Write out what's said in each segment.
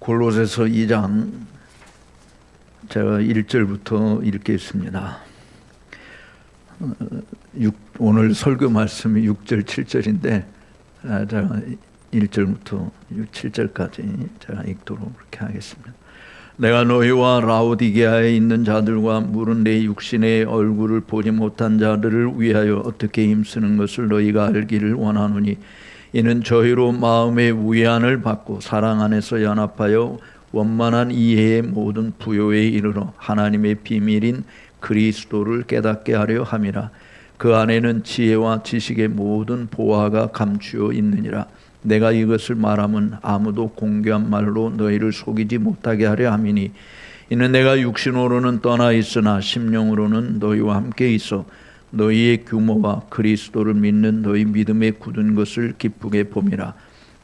골로새서 2장 제가 1절부터 읽겠습니다. 오늘 설교 말씀이 6절, 7절인데 제가 1절부터 7절까지 제가 읽도록 그렇게 하겠습니다. 내가 너희와 라오디게아에 있는 자들과 물은 내 육신의 얼굴을 보지 못한 자들을 위하여 어떻게 힘쓰는 것을 너희가 알기를 원하노니 이는 저희로 마음의 위안을 받고 사랑 안에서 연합하여 원만한 이해의 모든 부요에 이르러 하나님의 비밀인 그리스도를 깨닫게 하려 함이라. 그 안에는 지혜와 지식의 모든 보화가 감추어 있느니라. 내가 이것을 말하면 아무도 공교한 말로 너희를 속이지 못하게 하려 함이니 이는 내가 육신으로는 떠나 있으나 심령으로는 너희와 함께 있어 너희의 규모와 그리스도를 믿는 너희 믿음에 굳은 것을 기쁘게 봄이라.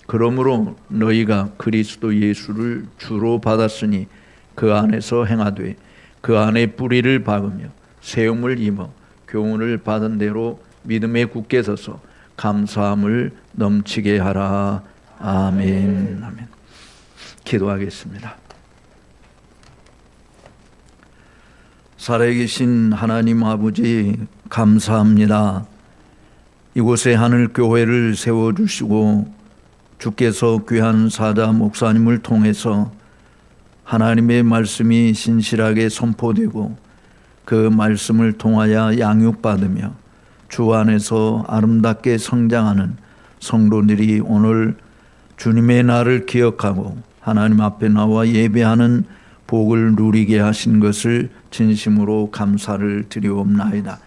그러므로 너희가 그리스도 예수를 주로 받았으니 그 안에서 행하되 그 안에 뿌리를 박으며 세움을 입어 교훈을 받은 대로 믿음에 굳게 서서 감사함을 넘치게 하라. 아멘. 아멘. 기도하겠습니다. 살아계신 하나님 아버지 감사합니다. 이곳에 하늘교회를 세워주시고 주께서 귀한 사자 목사님을 통해서 하나님의 말씀이 신실하게 선포되고 그 말씀을 통하여 양육받으며 주 안에서 아름답게 성장하는 성도들이 오늘 주님의 날을 기억하고 하나님 앞에 나와 예배하는 복을 누리게 하신 것을 진심으로 감사를 드리옵나이다.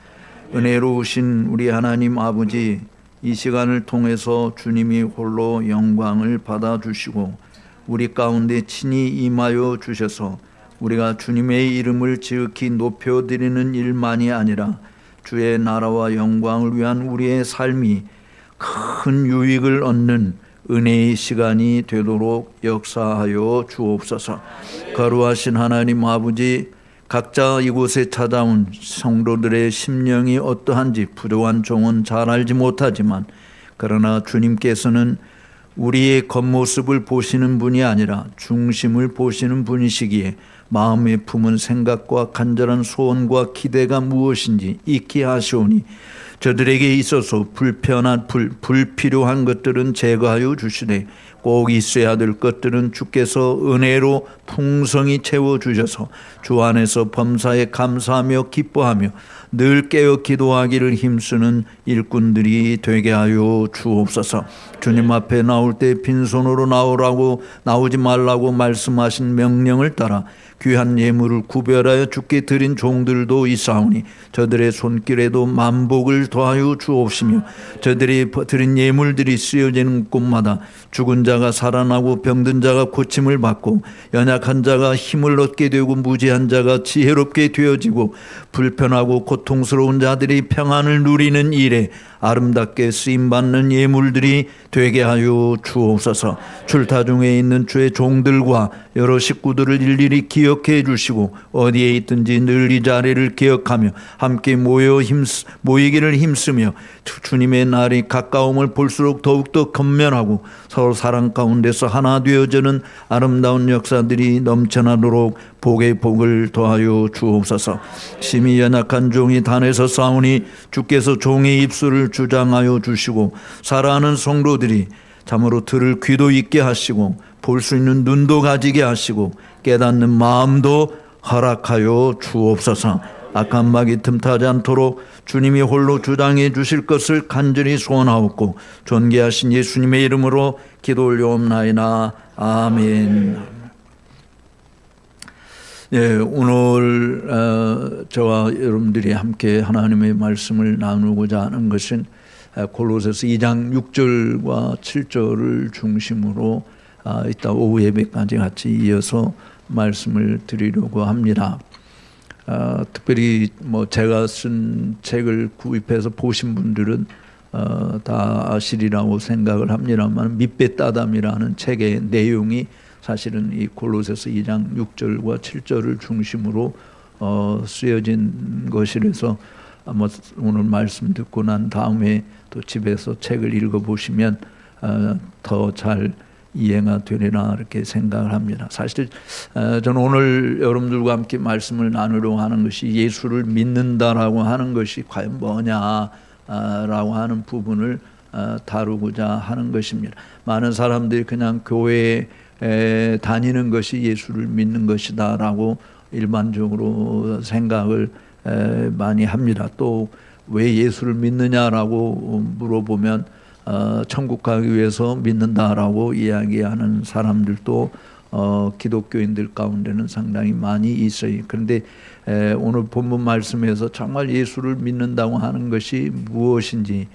은혜로우신 우리 하나님 아버지, 이 시간을 통해서 주님이 홀로 영광을 받아주시고 우리 가운데 친히 임하여 주셔서 우리가 주님의 이름을 지극히 높여드리는 일만이 아니라 주의 나라와 영광을 위한 우리의 삶이 큰 유익을 얻는 은혜의 시간이 되도록 역사하여 주옵소서. 거룩하신 하나님 아버지, 각자 이곳에 찾아온 성도들의 심령이 어떠한지 부족한 종은 잘 알지 못하지만 그러나 주님께서는 우리의 겉모습을 보시는 분이 아니라 중심을 보시는 분이시기에 마음에 품은 생각과 간절한 소원과 기대가 무엇인지 익히 아시오니 저들에게 있어서 불필요한 것들은 제거하여 주시되 꼭 있어야 될 것들은 주께서 은혜로 풍성히 채워주셔서 주 안에서 범사에 감사하며 기뻐하며 늘 깨어 기도하기를 힘쓰는 일꾼들이 되게 하여 주옵소서. 주님 앞에 나올 때 빈손으로 나오지 말라고 말씀하신 명령을 따라 귀한 예물을 구별하여 주께 드린 종들도 있사오니 저들의 손길에도 만복을 더하여 주옵시며 저들이 드린 예물들이 쓰여지는 곳마다 죽은 자가 살아나고 병든 자가 고침을 받고 연약한 자가 힘을 얻게 되고 무지한 자가 지혜롭게 되어지고 불편하고 고통스러운 자들이 평안을 누리는 일에 아름답게 쓰임받는 예물들이 되게 하여 주옵소서. 출타 중에 있는 주의 종들과 여러 식구들을 일일이 기억해 주시고 어디에 있든지 늘 이 자리를 기억하며 함께 모이기를 힘쓰며 주님의 날이 가까움을 볼수록 더욱더 건면하고 서로 사랑 가운데서 하나 되어지는 아름다운 역사들이 넘쳐나도록 복의 복을 더하여 주옵소서. 심히 연약한 종이 단에서 싸우니 주께서 종의 입술을 주장하여 주시고 살아가는 성도들이 참으로 들을 귀도 있게 하시고 볼 수 있는 눈도 가지게 하시고 깨닫는 마음도 허락하여 주옵소서. 악한 마귀 틈타지 않도록 주님이 홀로 주장해 주실 것을 간절히 소원하옵고 존귀하신 예수님의 이름으로 기도 올려옵나이다. 아멘. 예, 오늘 저와 여러분들이 함께 하나님의 말씀을 나누고자 하는 것은 골로새서 2장 6절과 7절을 중심으로 이따 오후 예배까지 같이 이어서 말씀을 드리려고 합니다. 특별히 제가 쓴 책을 구입해서 보신 분들은 다 아시리라고 생각을 합니다만 밑배 따담이라는 책의 내용이 사실은 이 골로새서 2장 6절과 7절을 중심으로 쓰여진 것이라서 오늘 말씀 듣고 난 다음에 또 집에서 책을 읽어보시면 더 잘 이해가 되리라 이렇게 생각을 합니다. 사실 저는 오늘 여러분들과 함께 말씀을 나누려고 하는 것이 예수를 믿는다라고 하는 것이 과연 뭐냐라고 하는 부분을 다루고자 하는 것입니다. 많은 사람들이 그냥 교회에 다니는 것이 예수를 믿는 것이다라고 일반적으로 생각을 많이 합니다. 또 왜 예수를 믿느냐라고 물어보면 천국 가기 위해서 믿는다라고 이야기하는 사람들도 기독교인들 가운데는 상당히 많이 있어요. 그런데 오늘 본문 말씀에서 정말 예수를 믿는다고 하는 것이 무엇인지,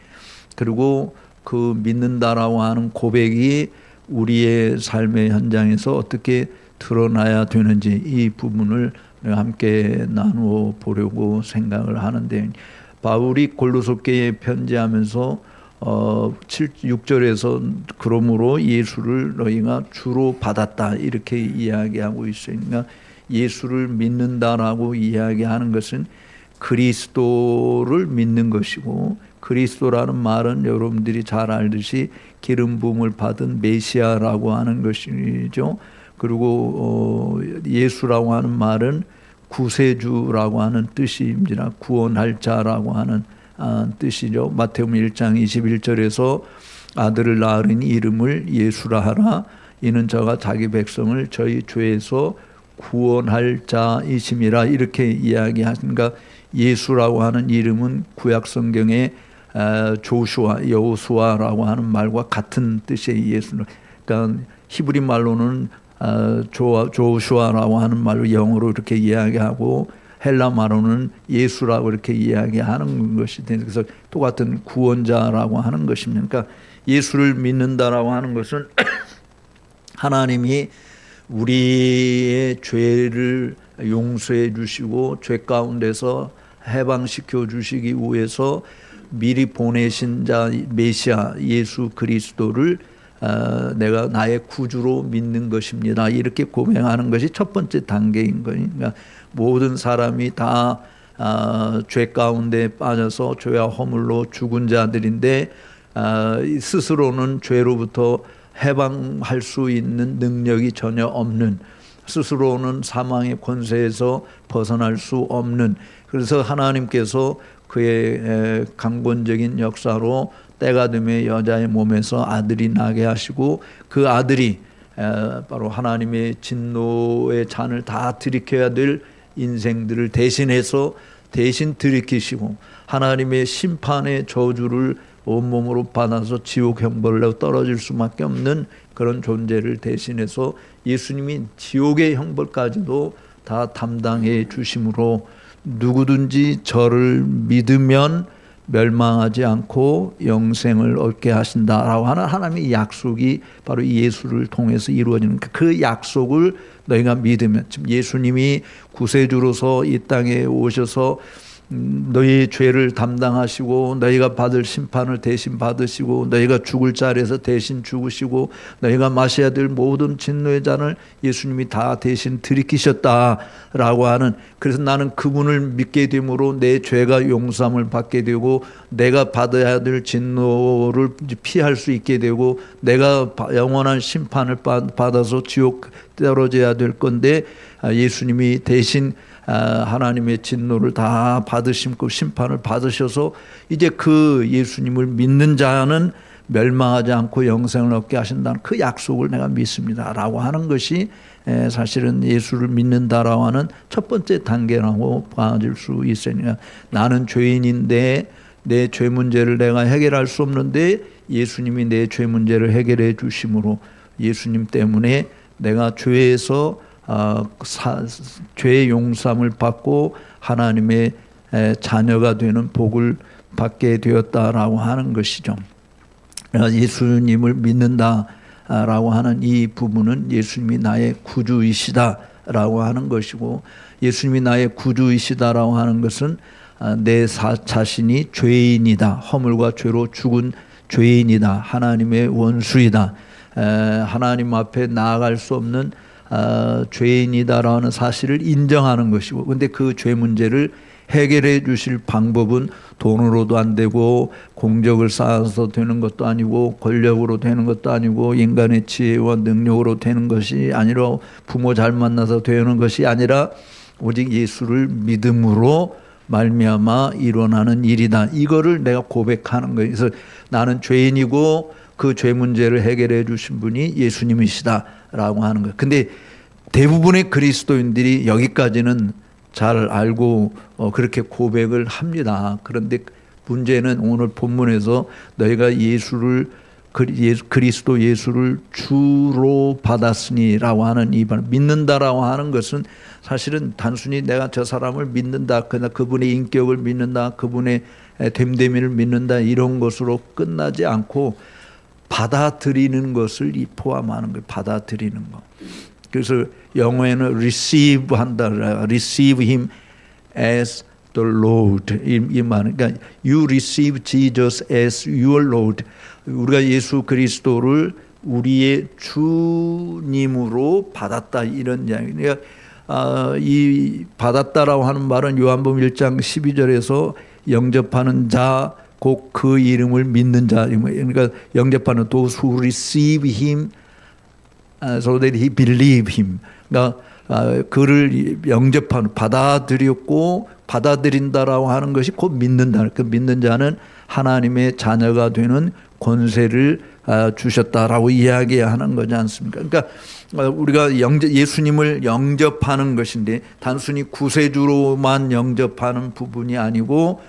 그리고 그 믿는다라고 하는 고백이 우리의 삶의 현장에서 어떻게 드러나야 되는지, 이 부분을 함께 나누어 보려고 생각을 하는데, 바울이 골로새교회에 편지하면서 6절에서 그러므로 예수를 너희가 주로 받았다 이렇게 이야기하고 있어요. 그러니까 예수를 믿는다라고 이야기하는 것은 그리스도를 믿는 것이고, 그리스도라는 말은 여러분들이 잘 알듯이 기름 부음을 받은 메시아라고 하는 것이죠. 그리고 예수라고 하는 말은 구세주라고 하는 뜻입니다. 구원할 자라고 하는 뜻이죠. 마태복음 1장 21절에서 아들을 낳으니 이름을 예수라 하라. 이는 저가 자기 백성을 저희 죄에서 구원할 자이심이라 이렇게 이야기하니까, 예수라고 하는 이름은 구약 성경에 조슈아, 여호수아라고 하는 말과 같은 뜻의 예수는, 그러니까 히브리 말로는 조슈아라고 하는 말로 영어로 이렇게 이야기하고, 헬라 말로는 예수라고 이렇게 이야기하는 것이 되는, 그래서 똑같은 구원자라고 하는 것입니다. 그러니까 예수를 믿는다라고 하는 것은 하나님이 우리의 죄를 용서해 주시고 죄 가운데서 해방시켜 주시기 위해서 미리 보내신 자 메시아 예수 그리스도를 내가 나의 구주로 믿는 것입니다. 이렇게 고백하는 것이 첫 번째 단계인 거예요. 그러니까 모든 사람이 다 죄 가운데 빠져서 죄와 허물로 죽은 자들인데 스스로는 죄로부터 해방할 수 있는 능력이 전혀 없는, 스스로는 사망의 권세에서 벗어날 수 없는, 그래서 하나님께서 그의 강권적인 역사로 때가 되면 여자의 몸에서 아들이 나게 하시고, 그 아들이 바로 하나님의 진노의 잔을 다 들이켜야 될 인생들을 대신 들이키시고, 하나님의 심판의 저주를 온몸으로 받아서 지옥 형벌로 떨어질 수밖에 없는 그런 존재를 대신해서 예수님이 지옥의 형벌까지도 다 담당해 주심으로 누구든지 저를 믿으면 멸망하지 않고 영생을 얻게 하신다라고 하는 하나님의 약속이 바로 예수를 통해서 이루어지는, 그 약속을 너희가 믿으면, 지금 예수님이 구세주로서 이 땅에 오셔서 너희 죄를 담당하시고 너희가 받을 심판을 대신 받으시고 너희가 죽을 자리에서 대신 죽으시고 너희가 마셔야 될 모든 진노의 잔을 예수님이 다 대신 들이키셨다라고 하는, 그래서 나는 그분을 믿게 됨으로 내 죄가 용서함을 받게 되고 내가 받아야 될 진노를 피할 수 있게 되고 내가 영원한 심판을 받아서 지옥 떨어져야 될 건데, 예수님이 대신 하나님의 진노를 다 받으시고 심판을 받으셔서 이제 그 예수님을 믿는 자는 멸망하지 않고 영생을 얻게 하신다는 그 약속을 내가 믿습니다라고 하는 것이 사실은 예수를 믿는다라고 하는 첫 번째 단계라고 봐줄 수 있으니까, 나는 죄인인데 내 죄 문제를 내가 해결할 수 없는데 예수님이 내 죄 문제를 해결해 주심으로 예수님 때문에 내가 죄에서 죄의 용서함을 받고 하나님의 자녀가 되는 복을 받게 되었다라고 하는 것이죠. 예수님을 믿는다라고 하는 이 부분은 예수님이 나의 구주이시다라고 하는 것이고, 예수님이 나의 구주이시다라고 하는 것은 내 자신이 죄인이다, 허물과 죄로 죽은 죄인이다, 하나님의 원수이다, 하나님 앞에 나아갈 수 없는 죄인이다라는 사실을 인정하는 것이고, 근데 그 죄 문제를 해결해 주실 방법은 돈으로도 안 되고 공적을 쌓아서 되는 것도 아니고 권력으로 되는 것도 아니고 인간의 지혜와 능력으로 되는 것이 아니라 부모 잘 만나서 되는 것이 아니라 오직 예수를 믿음으로 말미암아 일어나는 일이다. 이거를 내가 고백하는 거예요. 그래서 나는 죄인이고 그 죄 문제를 해결해 주신 분이 예수님이시다라고 하는 거예요. 근데 대부분의 그리스도인들이 여기까지는 잘 알고 그렇게 고백을 합니다. 그런데 문제는 오늘 본문에서 너희가 그리스도 예수를 주로 받았으니라고 하는 이 말, 믿는다라고 하는 것은 사실은 단순히 내가 저 사람을 믿는다, 그분의 인격을 믿는다, 그분의 됨됨이를 믿는다 이런 것으로 끝나지 않고 받아들이는 것을 포함하는 거예요. 받아들이는 거. 그래서 영어에는 receive 한다. receive him as the Lord. 이 말은 그러니까 you receive Jesus as your Lord. 우리가 예수 그리스도를 우리의 주님으로 받았다 이런 이야기. 그러니까 이 받았다라고 하는 말은 요한복음 1장 12절에서 영접하는 자 곧 그 이름을 믿는 자. 그러니까 영접하는 those who receive him so that he believe him. 그러니까 그를 영접하는 받아들였고 받아들인다라고 하는 것이 곧 믿는다. 그 믿는 자는 하나님의 자녀가 되는 권세를 주셨다라고 이야기하는 거지 않습니까? 그러니까 우리가 예수님을 영접하는 것인데 단순히 구세주로만 영접하는 부분이 아니고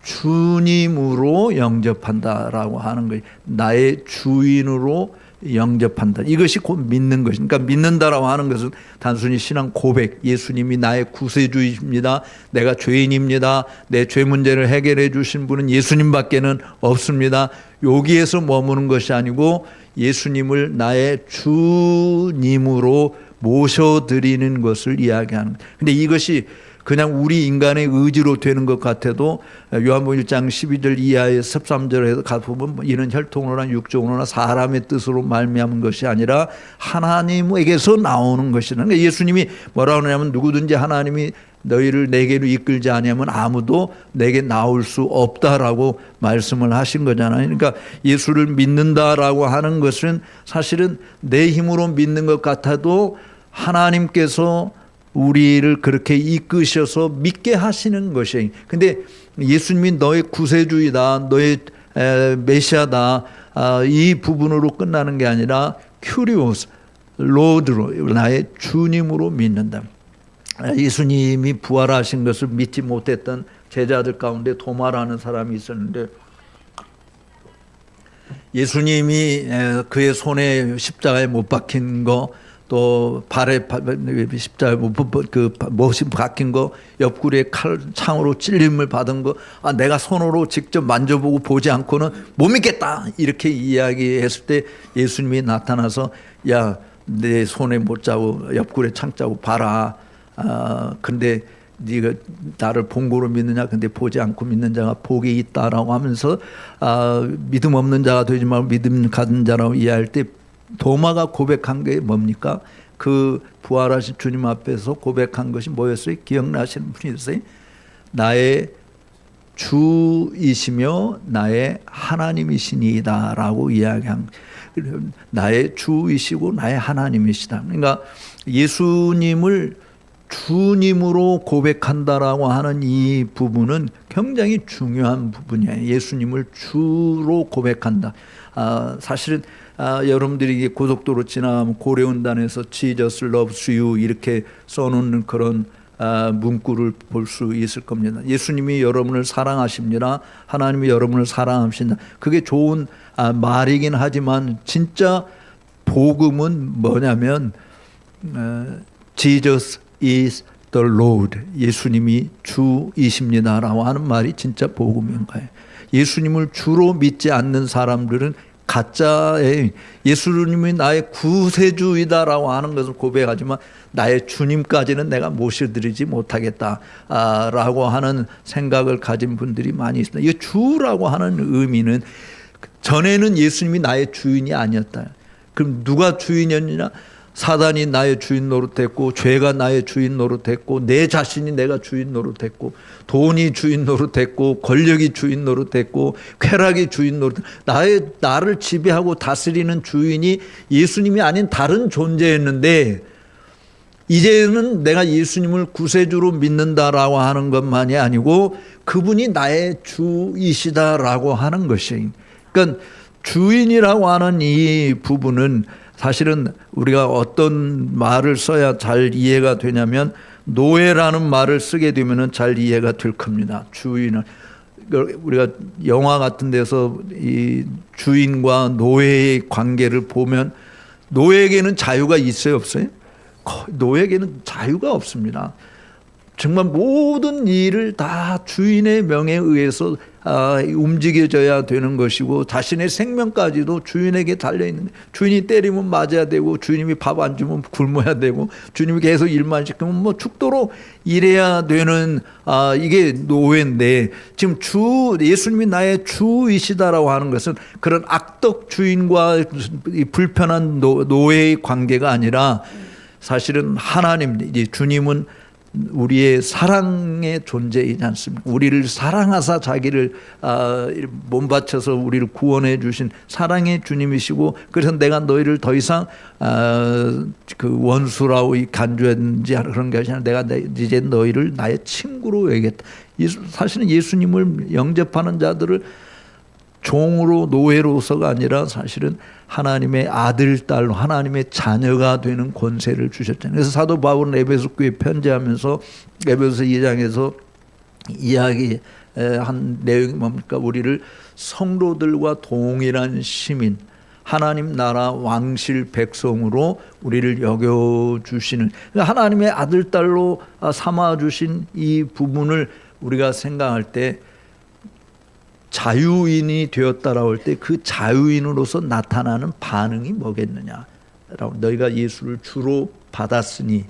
주님으로 영접한다라고 하는 거예요. 나의 주인으로 영접한다. 이것이 곧 믿는 것이니까 믿는다라고 하는 것은 단순히 신앙 고백, 예수님이 나의 구세주입니다. 내가 죄인입니다. 내 죄 문제를 해결해 주신 분은 예수님밖에는 없습니다. 여기에서 머무는 것이 아니고 예수님을 나의 주님으로 모셔드리는 것을 이야기하는 거예요. 근데 이것이 그냥 우리 인간의 의지로 되는 것 같아도 요한복음 1장 12절 이하의 13절에서 가보면 이는 혈통으로나 육종으로나 사람의 뜻으로 말미암은 것이 아니라 하나님에게서 나오는 것이라는 거예요. 예수님이 뭐라고 하냐면 누구든지 하나님이 너희를 내게로 이끌지 아니하면 아무도 내게 나올 수 없다라고 말씀을 하신 거잖아요. 그러니까 예수를 믿는다라고 하는 것은 사실은 내 힘으로 믿는 것 같아도 하나님께서 우리를 그렇게 이끄셔서 믿게 하시는 것이에요. 근데 예수님이 너의 구세주이다, 너의 메시아다, 이 부분으로 끝나는 게 아니라 큐리오스, 로드로, 나의 주님으로 믿는다. 예수님이 부활하신 것을 믿지 못했던 제자들 가운데 도마라는 사람이 있었는데 예수님이 그의 손에 십자가에 못 박힌 거, 또 발에 십자가에 못이 박힌 거, 옆구리에 창으로 찔림을 받은 거, 내가 손으로 직접 만져보고 보지 않고는 못 믿겠다 이렇게 이야기했을 때 예수님이 나타나서 야, 내 손에 못 자고 옆구리에 창 자고 봐라. 근데 네가 나를 본고로 믿느냐? 근데 보지 않고 믿는 자가 복이 있다라고 하면서 믿음 없는 자가 되지 말고 믿음 가진 자라고 이해할 때 도마가 고백한 게 뭡니까? 그 부활하신 주님 앞에서 고백한 것이 뭐였어요? 기억나시는 분이 있어요? 나의 주이시며 나의 하나님이시니이다 라고 이야기한, 나의 주이시고 나의 하나님이시다. 그러니까 예수님을 주님으로 고백한다라고 하는 이 부분은 굉장히 중요한 부분이에요. 예수님을 주로 고백한다. 사실은 여러분들이 고속도로 지나면 고려운단에서 Jesus loves you 이렇게 써놓는 그런 문구를 볼 수 있을 겁니다. 예수님이 여러분을 사랑하십니다. 하나님이 여러분을 사랑하십니다. 그게 좋은 말이긴 하지만 진짜 복음은 뭐냐면 Jesus is the Lord. 예수님이 주이십니다라고 하는 말이 진짜 복음인 거예요. 예수님을 주로 믿지 않는 사람들은 가짜의 예수님이 나의 구세주이다라고 하는 것을 고백하지만 나의 주님까지는 내가 모셔드리지 못하겠다라고 하는 생각을 가진 분들이 많이 있습니다. 이 주라고 하는 의미는 전에는 예수님이 나의 주인이 아니었다. 그럼 누가 주인이었느냐? 사단이 나의 주인 노릇했고, 죄가 나의 주인 노릇했고, 내 자신이 내가 주인 노릇했고, 돈이 주인 노릇했고, 권력이 주인 노릇했고, 쾌락이 주인 노릇. 나를 지배하고 다스리는 주인이 예수님이 아닌 다른 존재였는데, 이제는 내가 예수님을 구세주로 믿는다라고 하는 것만이 아니고 그분이 나의 주이시다라고 하는 것이, 그러니까 주인이라고 하는 이 부분은 사실은 우리가 어떤 말을 써야 잘 이해가 되냐면, 노예라는 말을 쓰게 되면 잘 이해가 될 겁니다. 주인은 우리가 영화 같은 데서 이 주인과 노예의 관계를 보면, 노예에게는 자유가 있어요, 없어요? 노예에게는 자유가 없습니다. 정말 모든 일을 다 주인의 명에 의해서 움직여져야 되는 것이고, 자신의 생명까지도 주인에게 달려있는, 주인이 때리면 맞아야 되고, 주인이 밥 안 주면 굶어야 되고, 주님이 계속 일만 시키면 뭐 죽도록 일해야 되는, 이게 노예인데, 지금 예수님이 나의 주이시다라고 하는 것은 그런 악덕 주인과 불편한 노예의 관계가 아니라, 사실은 하나님, 이제 주님은 우리의 사랑의 존재이지 않습니까? 우리를 사랑하사 자기를 몸바쳐서 우리를 구원해 주신 사랑의 주님이시고, 그래서 내가 너희를 더 이상 그 원수라고 간주했는지 그런 것이 아니라 내가 이제 너희를 나의 친구로 여기겠다. 사실은 예수님을 영접하는 자들을 종으로, 노예로서가 아니라 사실은 하나님의 아들, 딸로, 하나님의 자녀가 되는 권세를 주셨잖아요. 그래서 사도 바울은 에베소 교회 편지하면서 에베소 2장에서 이야기한 내용이 뭡니까? 우리를 성도들과 동일한 시민, 하나님 나라 왕실 백성으로 우리를 여겨주시는, 하나님의 아들, 딸로 삼아주신 이 부분을 우리가 생각할 때, 자유인이 되었다라고 할 때 그 자유인으로서 나타나는 반응이 뭐겠느냐라고, 너희가 예수를 주로 받았으니,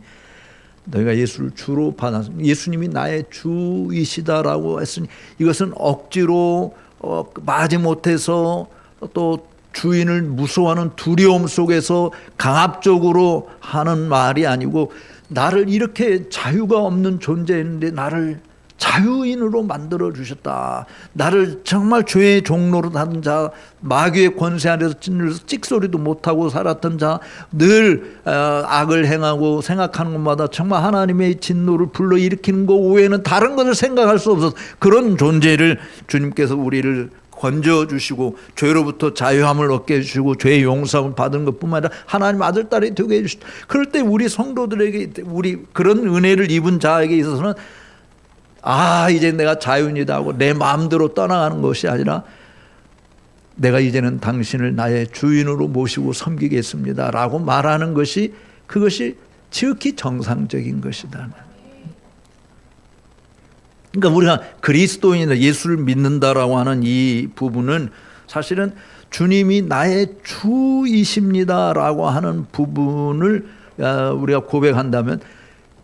예수님이 나의 주이시다라고 했으니, 이것은 억지로 마지못해서 또 주인을 무서워하는 두려움 속에서 강압적으로 하는 말이 아니고, 나를 이렇게 자유가 없는 존재인데 나를 자유인으로 만들어 주셨다. 나를 정말 죄의 종로로 하던 자, 마귀의 권세 아래서 찔려서 찍소리도 못하고 살았던 자, 늘 악을 행하고 생각하는 것마다 정말 하나님의 진노를 불러일으키는 것 외에는 다른 것을 생각할 수 없어서, 그런 존재를 주님께서 우리를 건져주시고 죄로부터 자유함을 얻게 해주시고 죄의 용서함을 받은 것뿐만 아니라 하나님 아들, 딸이 되게 해주셨다. 그럴 때 우리 성도들에게, 우리 그런 은혜를 입은 자에게 있어서는 이제 내가 자유인이다 하고 내 마음대로 떠나가는 것이 아니라, 내가 이제는 당신을 나의 주인으로 모시고 섬기겠습니다 라고 말하는 것이, 그것이 지극히 정상적인 것이다. 그러니까 우리가 그리스도인이나 예수를 믿는다라고 하는 이 부분은 사실은 주님이 나의 주이십니다라고 하는 부분을 우리가 고백한다면,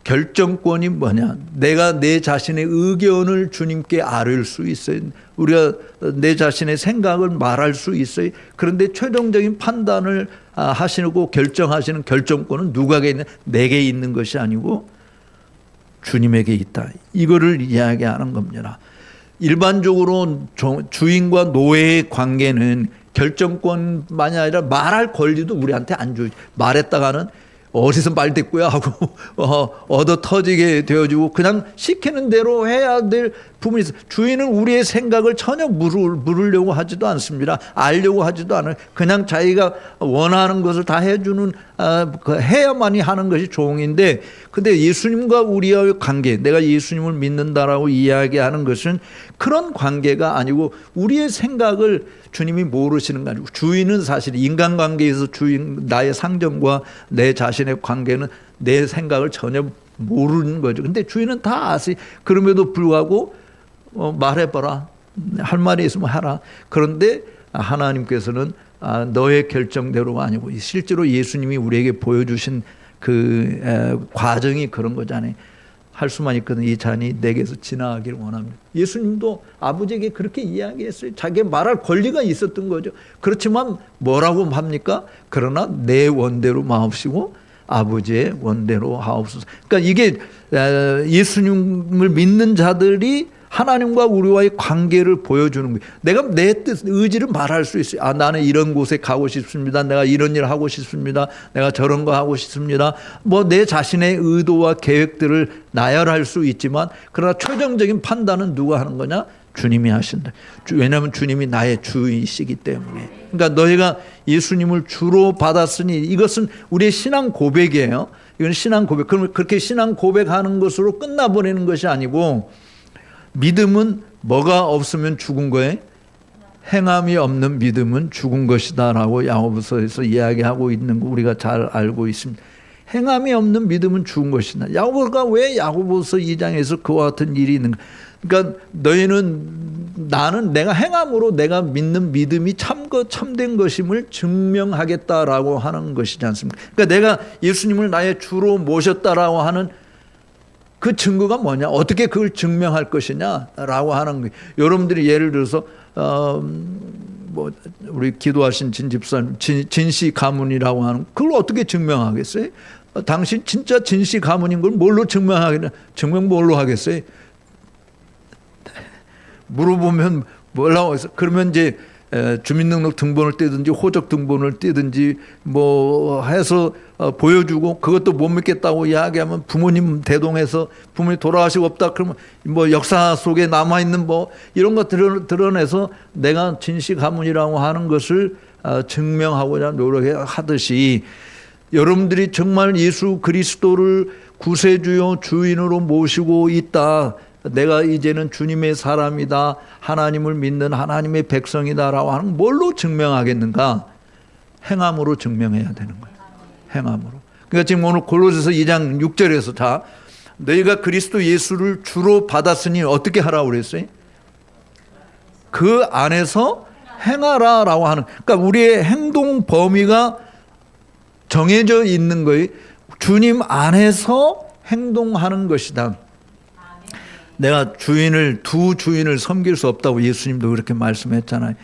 결정권이 뭐냐? 내가 내 자신의 의견을 주님께 아뢰을 수 있어요. 우리가 내 자신의 생각을 말할 수 있어요. 그런데 최종적인 판단을 하시고 결정하시는 결정권은 누구에게 있는? 내게 있는 것이 아니고 주님에게 있다. 이거를 이야기하는 겁니다. 일반적으로 주인과 노예의 관계는 결정권만이 아니라 말할 권리도 우리한테 안 줘요. 말했다가는 어디서 말대꾸야 하고 얻어 터지게 되어지고, 그냥 시키는 대로 해야 될 부분이 있어요. 주인은 우리의 생각을 전혀 물으려고 하지도 않습니다. 알려고 하지도 않아요. 그냥 자기가 원하는 것을 다 해주는, 해야만이 하는 것이 종인데, 근데 예수님과 우리의 관계, 내가 예수님을 믿는다라고 이야기하는 것은 그런 관계가 아니고, 우리의 생각을 주님이 모르시는 거 아니고, 주인은 사실 인간관계에서 주인, 나의 상정과 내 자신의 관계는 내 생각을 전혀 모르는 거죠. 근데 주인은 다 아세요. 그럼에도 불구하고 말해봐라, 할 말이 있으면 하라. 그런데 하나님께서는 너의 결정대로가 아니고, 실제로 예수님이 우리에게 보여주신 그 과정이 그런 거잖아요. 할 수만 있거든 이 잔이 내게서 지나가기를 원합니다. 예수님도 아버지에게 그렇게 이야기했어요. 자기가 말할 권리가 있었던 거죠. 그렇지만 뭐라고 합니까? 그러나 내 원대로 마옵시고 아버지의 원대로 하옵소서. 그러니까 이게 예수님을 믿는 자들이 하나님과 우리와의 관계를 보여주는 거예요. 내가 내 뜻, 의지를 말할 수 있어요. 아, 나는 이런 곳에 가고 싶습니다. 내가 이런 일 하고 싶습니다. 내가 저런 거 하고 싶습니다. 뭐 내 자신의 의도와 계획들을 나열할 수 있지만, 그러나 최종적인 판단은 누가 하는 거냐? 주님이 하신다. 왜냐하면 주님이 나의 주이시기 때문에. 그러니까 너희가 예수님을 주로 받았으니, 이것은 우리의 신앙 고백이에요. 이건 신앙 고백. 그러면 그렇게 신앙 고백하는 것으로 끝나버리는 것이 아니고, 믿음은 뭐가 없으면 죽은 거예요? 행함이 없는 믿음은 죽은 것이다 라고 야고보서에서 이야기하고 있는 거 우리가 잘 알고 있습니다. 행함이 없는 믿음은 죽은 것이다. 야고보가 왜 야고보서 2장에서 그와 같은 일이 있는가? 그러니까 나는 내가 행함으로 내가 믿는 믿음이 참된 것임을 증명하겠다라고 하는 것이지 않습니까? 그러니까 내가 예수님을 나의 주로 모셨다라고 하는 그 증거가 뭐냐? 어떻게 그걸 증명할 것이냐라고 하는 거예요. 여러분들이 예를 들어서 뭐 우리 기도하신 진 집사님 진씨 가문이라고 하는 그걸 어떻게 증명하겠어요? 당신 진짜 진씨 가문인 걸 뭘로 증명하겠냐? 증명 뭘로 하겠어요? 물어보면 뭐라고 해서 그러면 이제 주민등록 등본을 떼든지 호적 등본을 떼든지 뭐 해서 보여주고, 그것도 못 믿겠다고 이야기하면 부모님 대동해서 부모님 돌아가시고 없다 그러면 뭐 역사 속에 남아있는 뭐 이런 것 드러내서 내가 진씨 가문이라고 하는 것을 증명하고자 노력하듯이, 여러분들이 정말 예수 그리스도를 구세주요 주인으로 모시고 있다, 내가 이제는 주님의 사람이다, 하나님을 믿는 하나님의 백성이다라고 하는 뭘로 증명하겠는가? 행함으로 증명해야 되는 거예요. 행함으로. 그러니까 지금 오늘 골로새서 2장 6절에서 자, 너희가 그리스도 예수를 주로 받았으니 어떻게 하라고 그랬어요? 그 안에서 행하라라고 하는, 그러니까 우리의 행동 범위가 정해져 있는 거예요. 주님 안에서 행동하는 것이다. 내가 두 주인을 섬길 수 없다고 예수님도 그렇게 말씀했잖아요.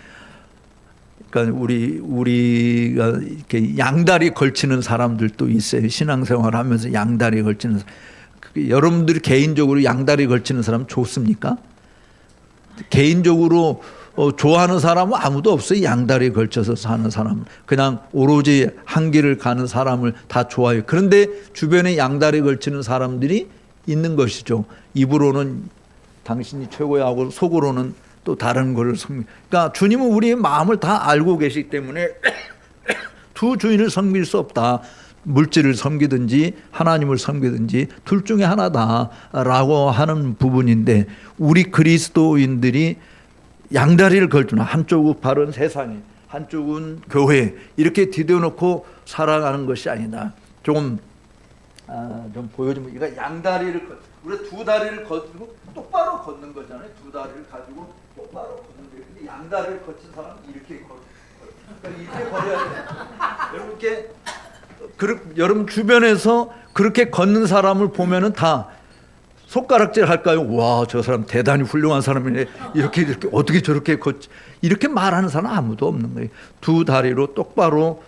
그러니까 우리가 이렇게 양다리 걸치는 사람들도 있어요. 신앙생활하면서 양다리 걸치는 사람. 여러분들이 개인적으로 양다리 걸치는 사람 좋습니까? 개인적으로 좋아하는 사람은 아무도 없어요. 양다리 걸쳐서 사는 사람, 그냥 오로지 한 길을 가는 사람을 다 좋아해요. 그런데 주변에 양다리 걸치는 사람들이 있는 것이죠. 입으로는 당신이 최고야 하고 속으로는 또 다른 것을 섬기. 그러니까 주님은 우리의 마음을 다 알고 계시기 때문에 두 주인을 섬길 수 없다. 물질을 섬기든지 하나님을 섬기든지 둘 중에 하나다라고 하는 부분인데, 우리 그리스도인들이 양다리를 걸주나 한쪽은 바른 세상에 한쪽은 교회 이렇게 디뎌놓고 살아가는 것이 아니다. 좀 보여주면, 이거 양다리를 우리 두 다리를 가지고 똑바로 걷는 거잖아요. 두 다리를 가지고 똑바로 걷는 거예요. 근데 양다리를 거친 사람은 이렇게 그러니까 이렇게 걸어야 돼요. 여러분 주변에서 그렇게 걷는 사람을 보면은 다 손가락질 할까요? 와, 저 사람 대단히 훌륭한 사람이네. 이렇게 어떻게 저렇게 이렇게 말하는 사람 아무도 없는 거예요. 두 다리로 똑바로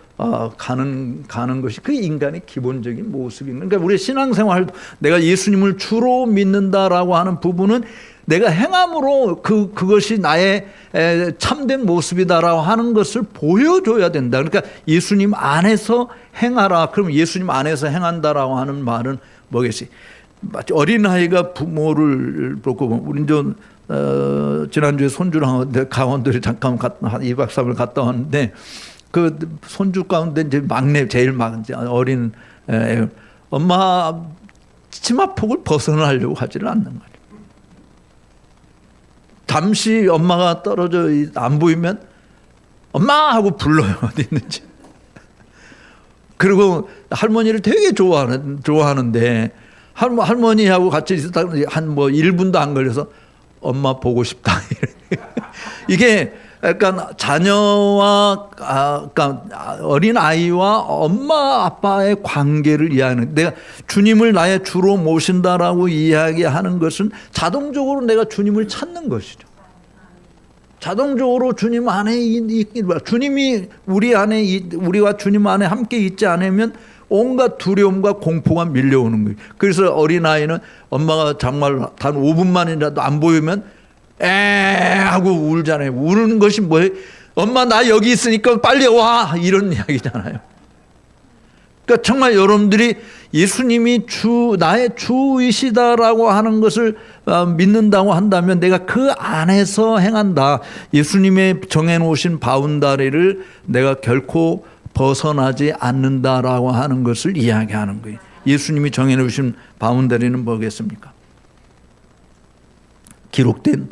가는 것이 그 인간의 기본적인 모습입니다. 그러니까 우리 신앙생활도 내가 예수님을 주로 믿는다라고 하는 부분은 내가 행함으로 그것이 나의 참된 모습이다라고 하는 것을 보여줘야 된다. 그러니까 예수님 안에서 행하라. 그럼 예수님 안에서 행한다라고 하는 말은 뭐겠어요? 마치 어린아이가 부모를 보고, 우리 지난주에 손주랑 강원도에 잠깐 한 2박 3일 갔다 왔는데, 그 손주 가운데 이제 막내 제일 어린 엄마 치마폭을 벗어나려고 하지를 않는 거예요. 잠시 엄마가 떨어져 안 보이면 엄마 하고 불러요. 어디 있는지. 그리고 할머니를 되게 좋아하는데 할머니하고 같이 있었다 한 1분도 안 걸려서 엄마 보고 싶다. 이게 약간 자녀와 그러니까 어린 아이와 엄마 아빠의 관계를 이해하는, 내가 주님을 나의 주로 모신다라고 이야기하는 것은 자동적으로 내가 주님을 찾는 것이죠. 자동적으로 주님 안에 주님이 우리와 주님 안에 함께 있지 않으면 온갖 두려움과 공포가 밀려오는 거예요. 그래서 어린아이는 엄마가 정말 단 5분만이라도 안 보이면 에 하고 울잖아요. 우는 것이 뭐예요? 엄마 나 여기 있으니까 빨리 와, 이런 이야기잖아요. 그러니까 정말 여러분들이 예수님이 나의 주이시다라고 하는 것을 믿는다고 한다면 내가 그 안에서 행한다. 예수님의 정해놓으신 바운다리를 내가 결코 벗어나지 않는다라고 하는 것을 이야기하는 거예요. 예수님이 정해놓으신 바운다리는 뭐겠습니까? 기록된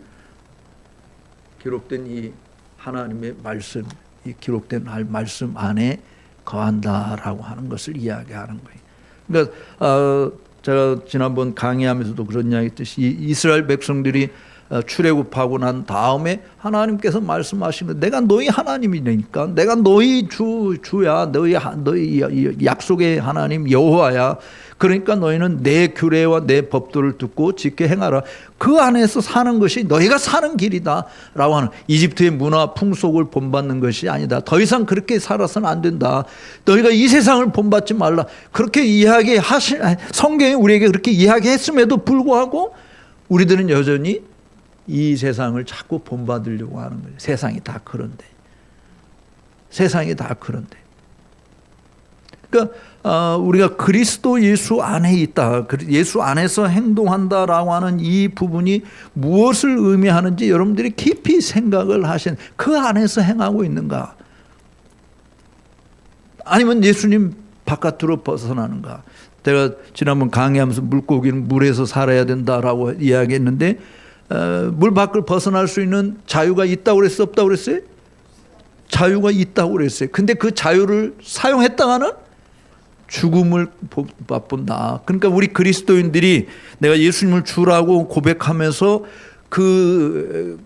이 하나님의 말씀, 이 기록된 말씀 안에 거한다라고 하는 것을 이야기하는 거예요. 그러니까 제가 지난번 강의하면서도 그런 이야기 했듯이 이스라엘 백성들이 출애굽하고 난 다음에 하나님께서 말씀하시는, 내가 너희 하나님이니까, 내가 너희 주야, 너희 약속의 하나님 여호와야. 그러니까 너희는 내 규례와 내 법도를 듣고 지켜 행하라. 그 안에서 사는 것이 너희가 사는 길이다 라고 하는, 이집트의 문화 풍속을 본받는 것이 아니다. 더 이상 그렇게 살아서는 안 된다. 너희가 이 세상을 본받지 말라. 그렇게 성경이 우리에게 그렇게 이야기했음에도 불구하고 우리들은 여전히 이 세상을 자꾸 본받으려고 하는 거예요. 세상이 다 그런데. 그러니까 우리가 그리스도 예수 안에 있다, 예수 안에서 행동한다라고 하는 이 부분이 무엇을 의미하는지 여러분들이 깊이 생각을 하신, 그 안에서 행하고 있는가? 아니면 예수님 바깥으로 벗어나는가? 제가 지난번 강의하면서 물고기는 물에서 살아야 된다라고 이야기했는데 물 밖을 벗어날 수 있는 자유가 있다고 그랬어요? 없다고 그랬어요? 자유가 있다고 그랬어요. 근데 그 자유를 사용했다가는 죽음을 맛본다. 그러니까 우리 그리스도인들이 내가 예수님을 주라고 고백하면서 그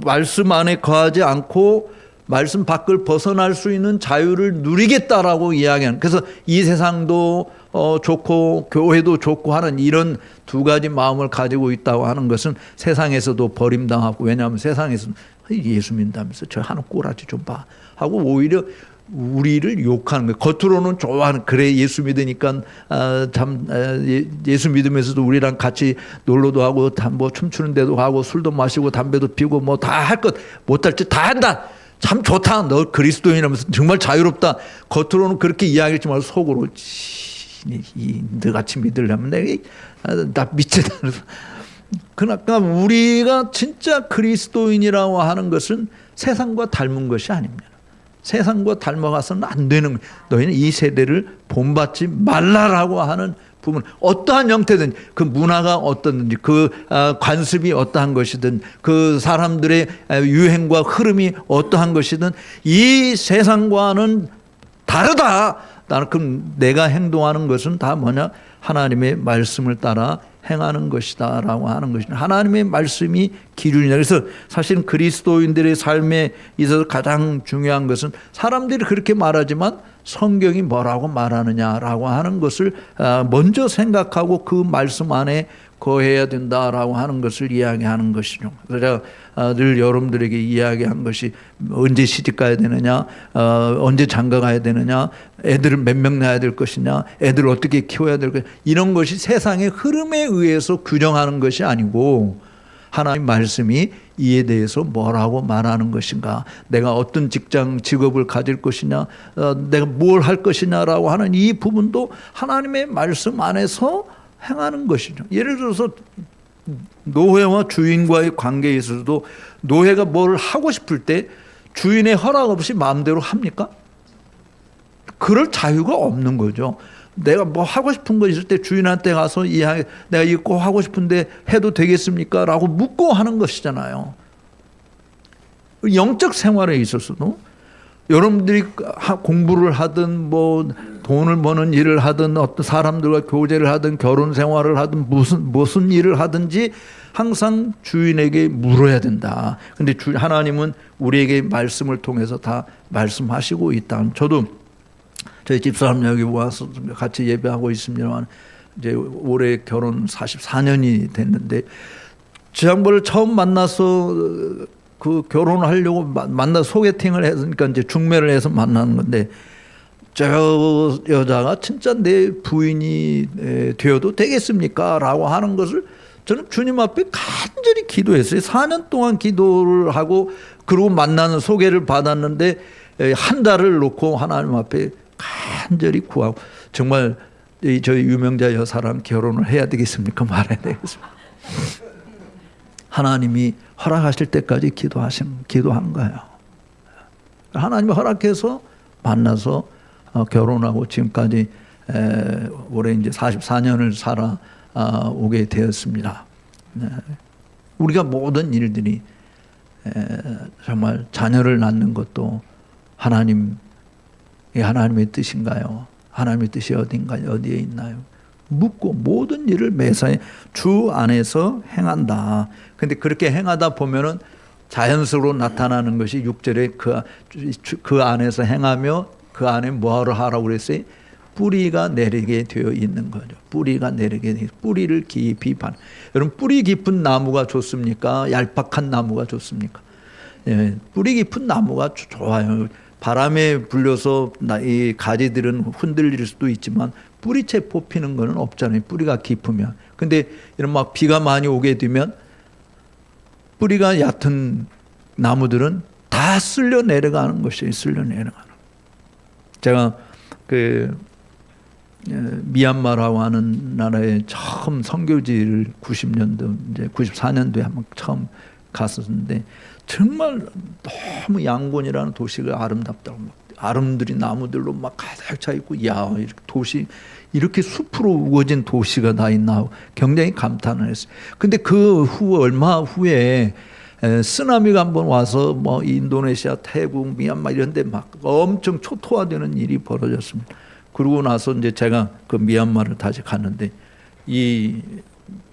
말씀 안에 거하지 않고 말씀 밖을 벗어날 수 있는 자유를 누리겠다라고 이야기하는, 그래서 이 세상도 좋고 교회도 좋고 하는 이런 두 가지 마음을 가지고 있다고 하는 것은 세상에서도 버림당하고, 왜냐하면 세상에서는 예수 믿는다면서 저 하는 꼬라지 좀 봐 하고 오히려 우리를 욕하는 거예요. 겉으로는 좋아하는, 그래 예수 믿으니까 예수 믿으면서도 우리랑 같이 놀러도 하고 뭐 춤추는 데도 가고 술도 마시고 담배도 피우고 뭐 다 할 것 못할 짓 다 한다. 참 좋다. 너 그리스도인이라면서 정말 자유롭다. 겉으로는 그렇게 이야기했지만 속으로 너같이 믿으려면 내가 나 미치다. 그러니까 우리가 진짜 그리스도인이라고 하는 것은 세상과 닮은 것이 아닙니다. 세상과 닮아가서는 안 되는, 너희는 이 세대를 본받지 말라라고 하는 부분, 어떠한 형태든, 그 문화가 어떻든지, 그 관습이 어떠한 것이든, 그 사람들의 유행과 흐름이 어떠한 것이든 이 세상과는 다르다. 그럼 내가 행동하는 것은 다 뭐냐? 하나님의 말씀을 따라 행하는 것이다 라고 하는 것이다. 하나님의 말씀이 기준이다. 그래서 사실은 그리스도인들의 삶에 있어서 가장 중요한 것은, 사람들이 그렇게 말하지만 성경이 뭐라고 말하느냐라고 하는 것을 먼저 생각하고 그 말씀 안에 거해야 된다라고 하는 것을 이야기하는 것이죠. 그래서 제가 늘 여러분들에게 이야기한 것이, 언제 시집 가야 되느냐, 언제 장가 가야 되느냐, 애들을 몇 명 낳아야 될 것이냐, 애들을 어떻게 키워야 될 것이냐, 이런 것이 세상의 흐름에 의해서 규정하는 것이 아니고 하나님 말씀이 이에 대해서 뭐라고 말하는 것인가, 내가 어떤 직업을 가질 것이냐, 내가 뭘 할 것이냐라고 하는 이 부분도 하나님의 말씀 안에서 행하는 것이죠. 예를 들어서 노예와 주인과의 관계에 있어서도 노예가 뭘 하고 싶을 때 주인의 허락 없이 마음대로 합니까? 그럴 자유가 없는 거죠. 내가 뭐 하고 싶은 거 있을 때 주인한테 가서 내가 이거 꼭 하고 싶은데 해도 되겠습니까? 라고 묻고 하는 것이잖아요. 영적 생활에 있어서도 여러분들이 공부를 하든 뭐 돈을 버는 일을 하든 어떤 사람들과 교제를 하든 결혼 생활을 하든 무슨 일을 하든지 항상 주인에게 물어야 된다. 근데 하나님은 우리에게 말씀을 통해서 다 말씀하시고 있다. 저도 저희 집사람 여기 와서 같이 예배하고 있습니다만 이제 올해 결혼 44년이 됐는데, 저 양반을 처음 만나서 그 결혼을 하려고 만나 소개팅을 했으니까 이제 중매를 해서 만나는 건데, 저 여자가 진짜 내 부인이 되어도 되겠습니까? 라고 하는 것을 저는 주님 앞에 간절히 기도했어요. 4년 동안 기도를 하고 그리고 만나는 소개를 받았는데 한 달을 놓고 하나님 앞에 간절히 구하고 정말 저희 유명자 여사랑 결혼을 해야 되겠습니까? 말아야 되겠습니까? 하나님이 허락하실 때까지 기도한 거예요. 하나님이 허락해서 만나서 결혼하고 지금까지 올해 이제 44년을 살아오게 되었습니다. 우리가 모든 일들이 정말 자녀를 낳는 것도 하나님의 뜻인가요? 하나님의 뜻이 어딘가요? 어디에 있나요? 묻고 모든 일을 매사에 주 안에서 행한다. 근데 그렇게 행하다 보면은 자연스러로 나타나는 것이 6절에 그 안에서 행하며 그 안에 뭐하러 하라고 그랬어요? 뿌리가 내리게 되어 있는 거죠. 뿌리가 내리게 되어 뿌리를 깊이 반. 여러분 뿌리 깊은 나무가 좋습니까? 얄팍한 나무가 좋습니까? 예, 뿌리 깊은 나무가 좋아요. 바람에 불려서 이 가지들은 흔들릴 수도 있지만 뿌리채 뽑히는 거는 없잖아요. 뿌리가 깊으면. 근데 이런 막 비가 많이 오게 되면 뿌리가 얕은 나무들은 다 쓸려 내려가는 것이에요. 쓸려 내려가는. 제가 그 미얀마라고 하는 나라에 처음 선교지를 90년도 이제 94년도에 한번 처음 갔었는데 정말 너무 양곤이라는 도시가 아름답다고 아름드린 나무들로 막 가득 차 있고 야 이렇게 도시 이렇게 숲으로 우거진 도시가 다 있나 하고 굉장히 감탄을 했어요. 근데 그 후 얼마 후에 쓰나미가 한번 와서 뭐 인도네시아, 태국, 미얀마 이런 데 막 엄청 초토화되는 일이 벌어졌습니다. 그러고 나서 이제 제가 그 미얀마를 다시 갔는데 이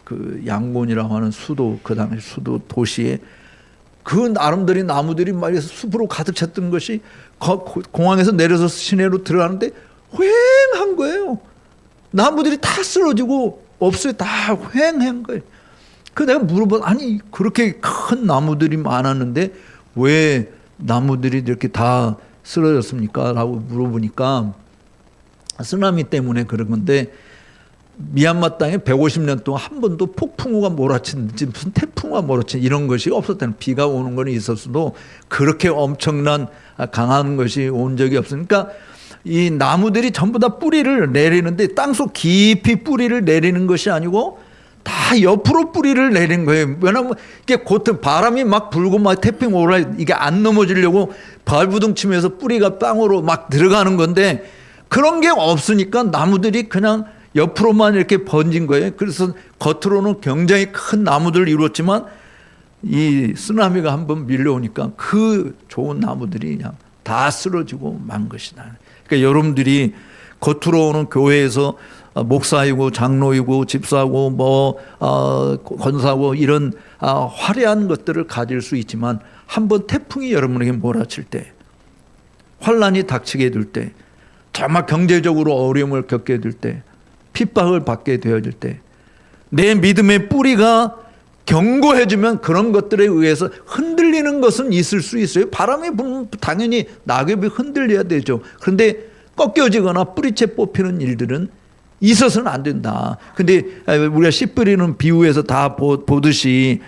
그 양곤이라고 하는 수도 그 당시 수도 도시에 그 나름대로 나무들이 말해서 숲으로 가득 찼던 것이 공항에서 내려서 시내로 들어가는데 휑한 거예요. 나무들이 다 쓰러지고 없어요. 다 휑한 거예요. 그 내가 물어봐 아니 그렇게 큰 나무들이 많았는데 왜 나무들이 이렇게 다 쓰러졌습니까? 라고 물어보니까 쓰나미 때문에 그런 건데 미얀마 땅에 150년 동안 한 번도 폭풍우가 몰아친지 무슨 태풍우가 몰아친 이런 것이 없었다는 비가 오는 건 있었어도 그렇게 엄청난 강한 것이 온 적이 없으니까 이 나무들이 전부 다 뿌리를 내리는데 땅속 깊이 뿌리를 내리는 것이 아니고 다 옆으로 뿌리를 내린 거예요. 왜냐하면 이게 곧 바람이 막 불고 막 태풍 오라 이게 안 넘어지려고 발부둥 치면서 뿌리가 땅으로 막 들어가는 건데 그런 게 없으니까 나무들이 그냥 옆으로만 이렇게 번진 거예요. 그래서 겉으로는 굉장히 큰 나무들을 이루었지만 이 쓰나미가 한번 밀려오니까 그 좋은 나무들이 그냥 다 쓰러지고 만 것이다. 그러니까 여러분들이 겉으로는 교회에서 목사이고 장로이고 집사고 뭐 권사고 이런 화려한 것들을 가질 수 있지만 한번 태풍이 여러분에게 몰아칠 때 환란이 닥치게 될 때 정말 경제적으로 어려움을 겪게 될 때 핍박을 받게 되어질 때 내 믿음의 뿌리가 견고해지면 그런 것들에 의해서 흔들리는 것은 있을 수 있어요. 바람이 불면 당연히 낙엽이 흔들려야 되죠. 그런데 꺾여지거나 뿌리채 뽑히는 일들은 있어서는 안 된다. 근데 우리가 씨 뿌리는 비유에서 다 보듯이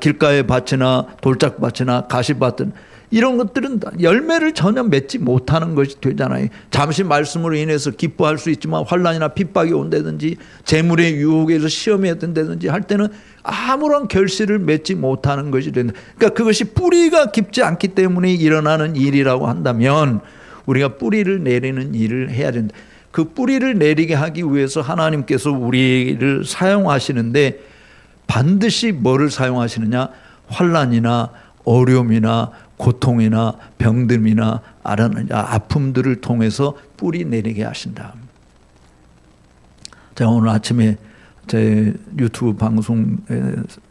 길가의 밭이나 돌짝밭이나 가시밭은 이런 것들은 열매를 전혀 맺지 못하는 것이 되잖아요. 잠시 말씀으로 인해서 기뻐할 수 있지만 환란이나 핍박이 온다든지 재물의 유혹에서 시험이 된다든지 할 때는 아무런 결실을 맺지 못하는 것이 된다. 그러니까 그것이 뿌리가 깊지 않기 때문에 일어나는 일이라고 한다면 우리가 뿌리를 내리는 일을 해야 된다. 그 뿌리를 내리게 하기 위해서 하나님께서 우리를 사용하시는데 반드시 뭐를 사용하시느냐? 환란이나 어려움이나 고통이나 병듦이나 아픔들을 통해서 뿌리 내리게 하신다. 제가 오늘 아침에 제 유튜브 방송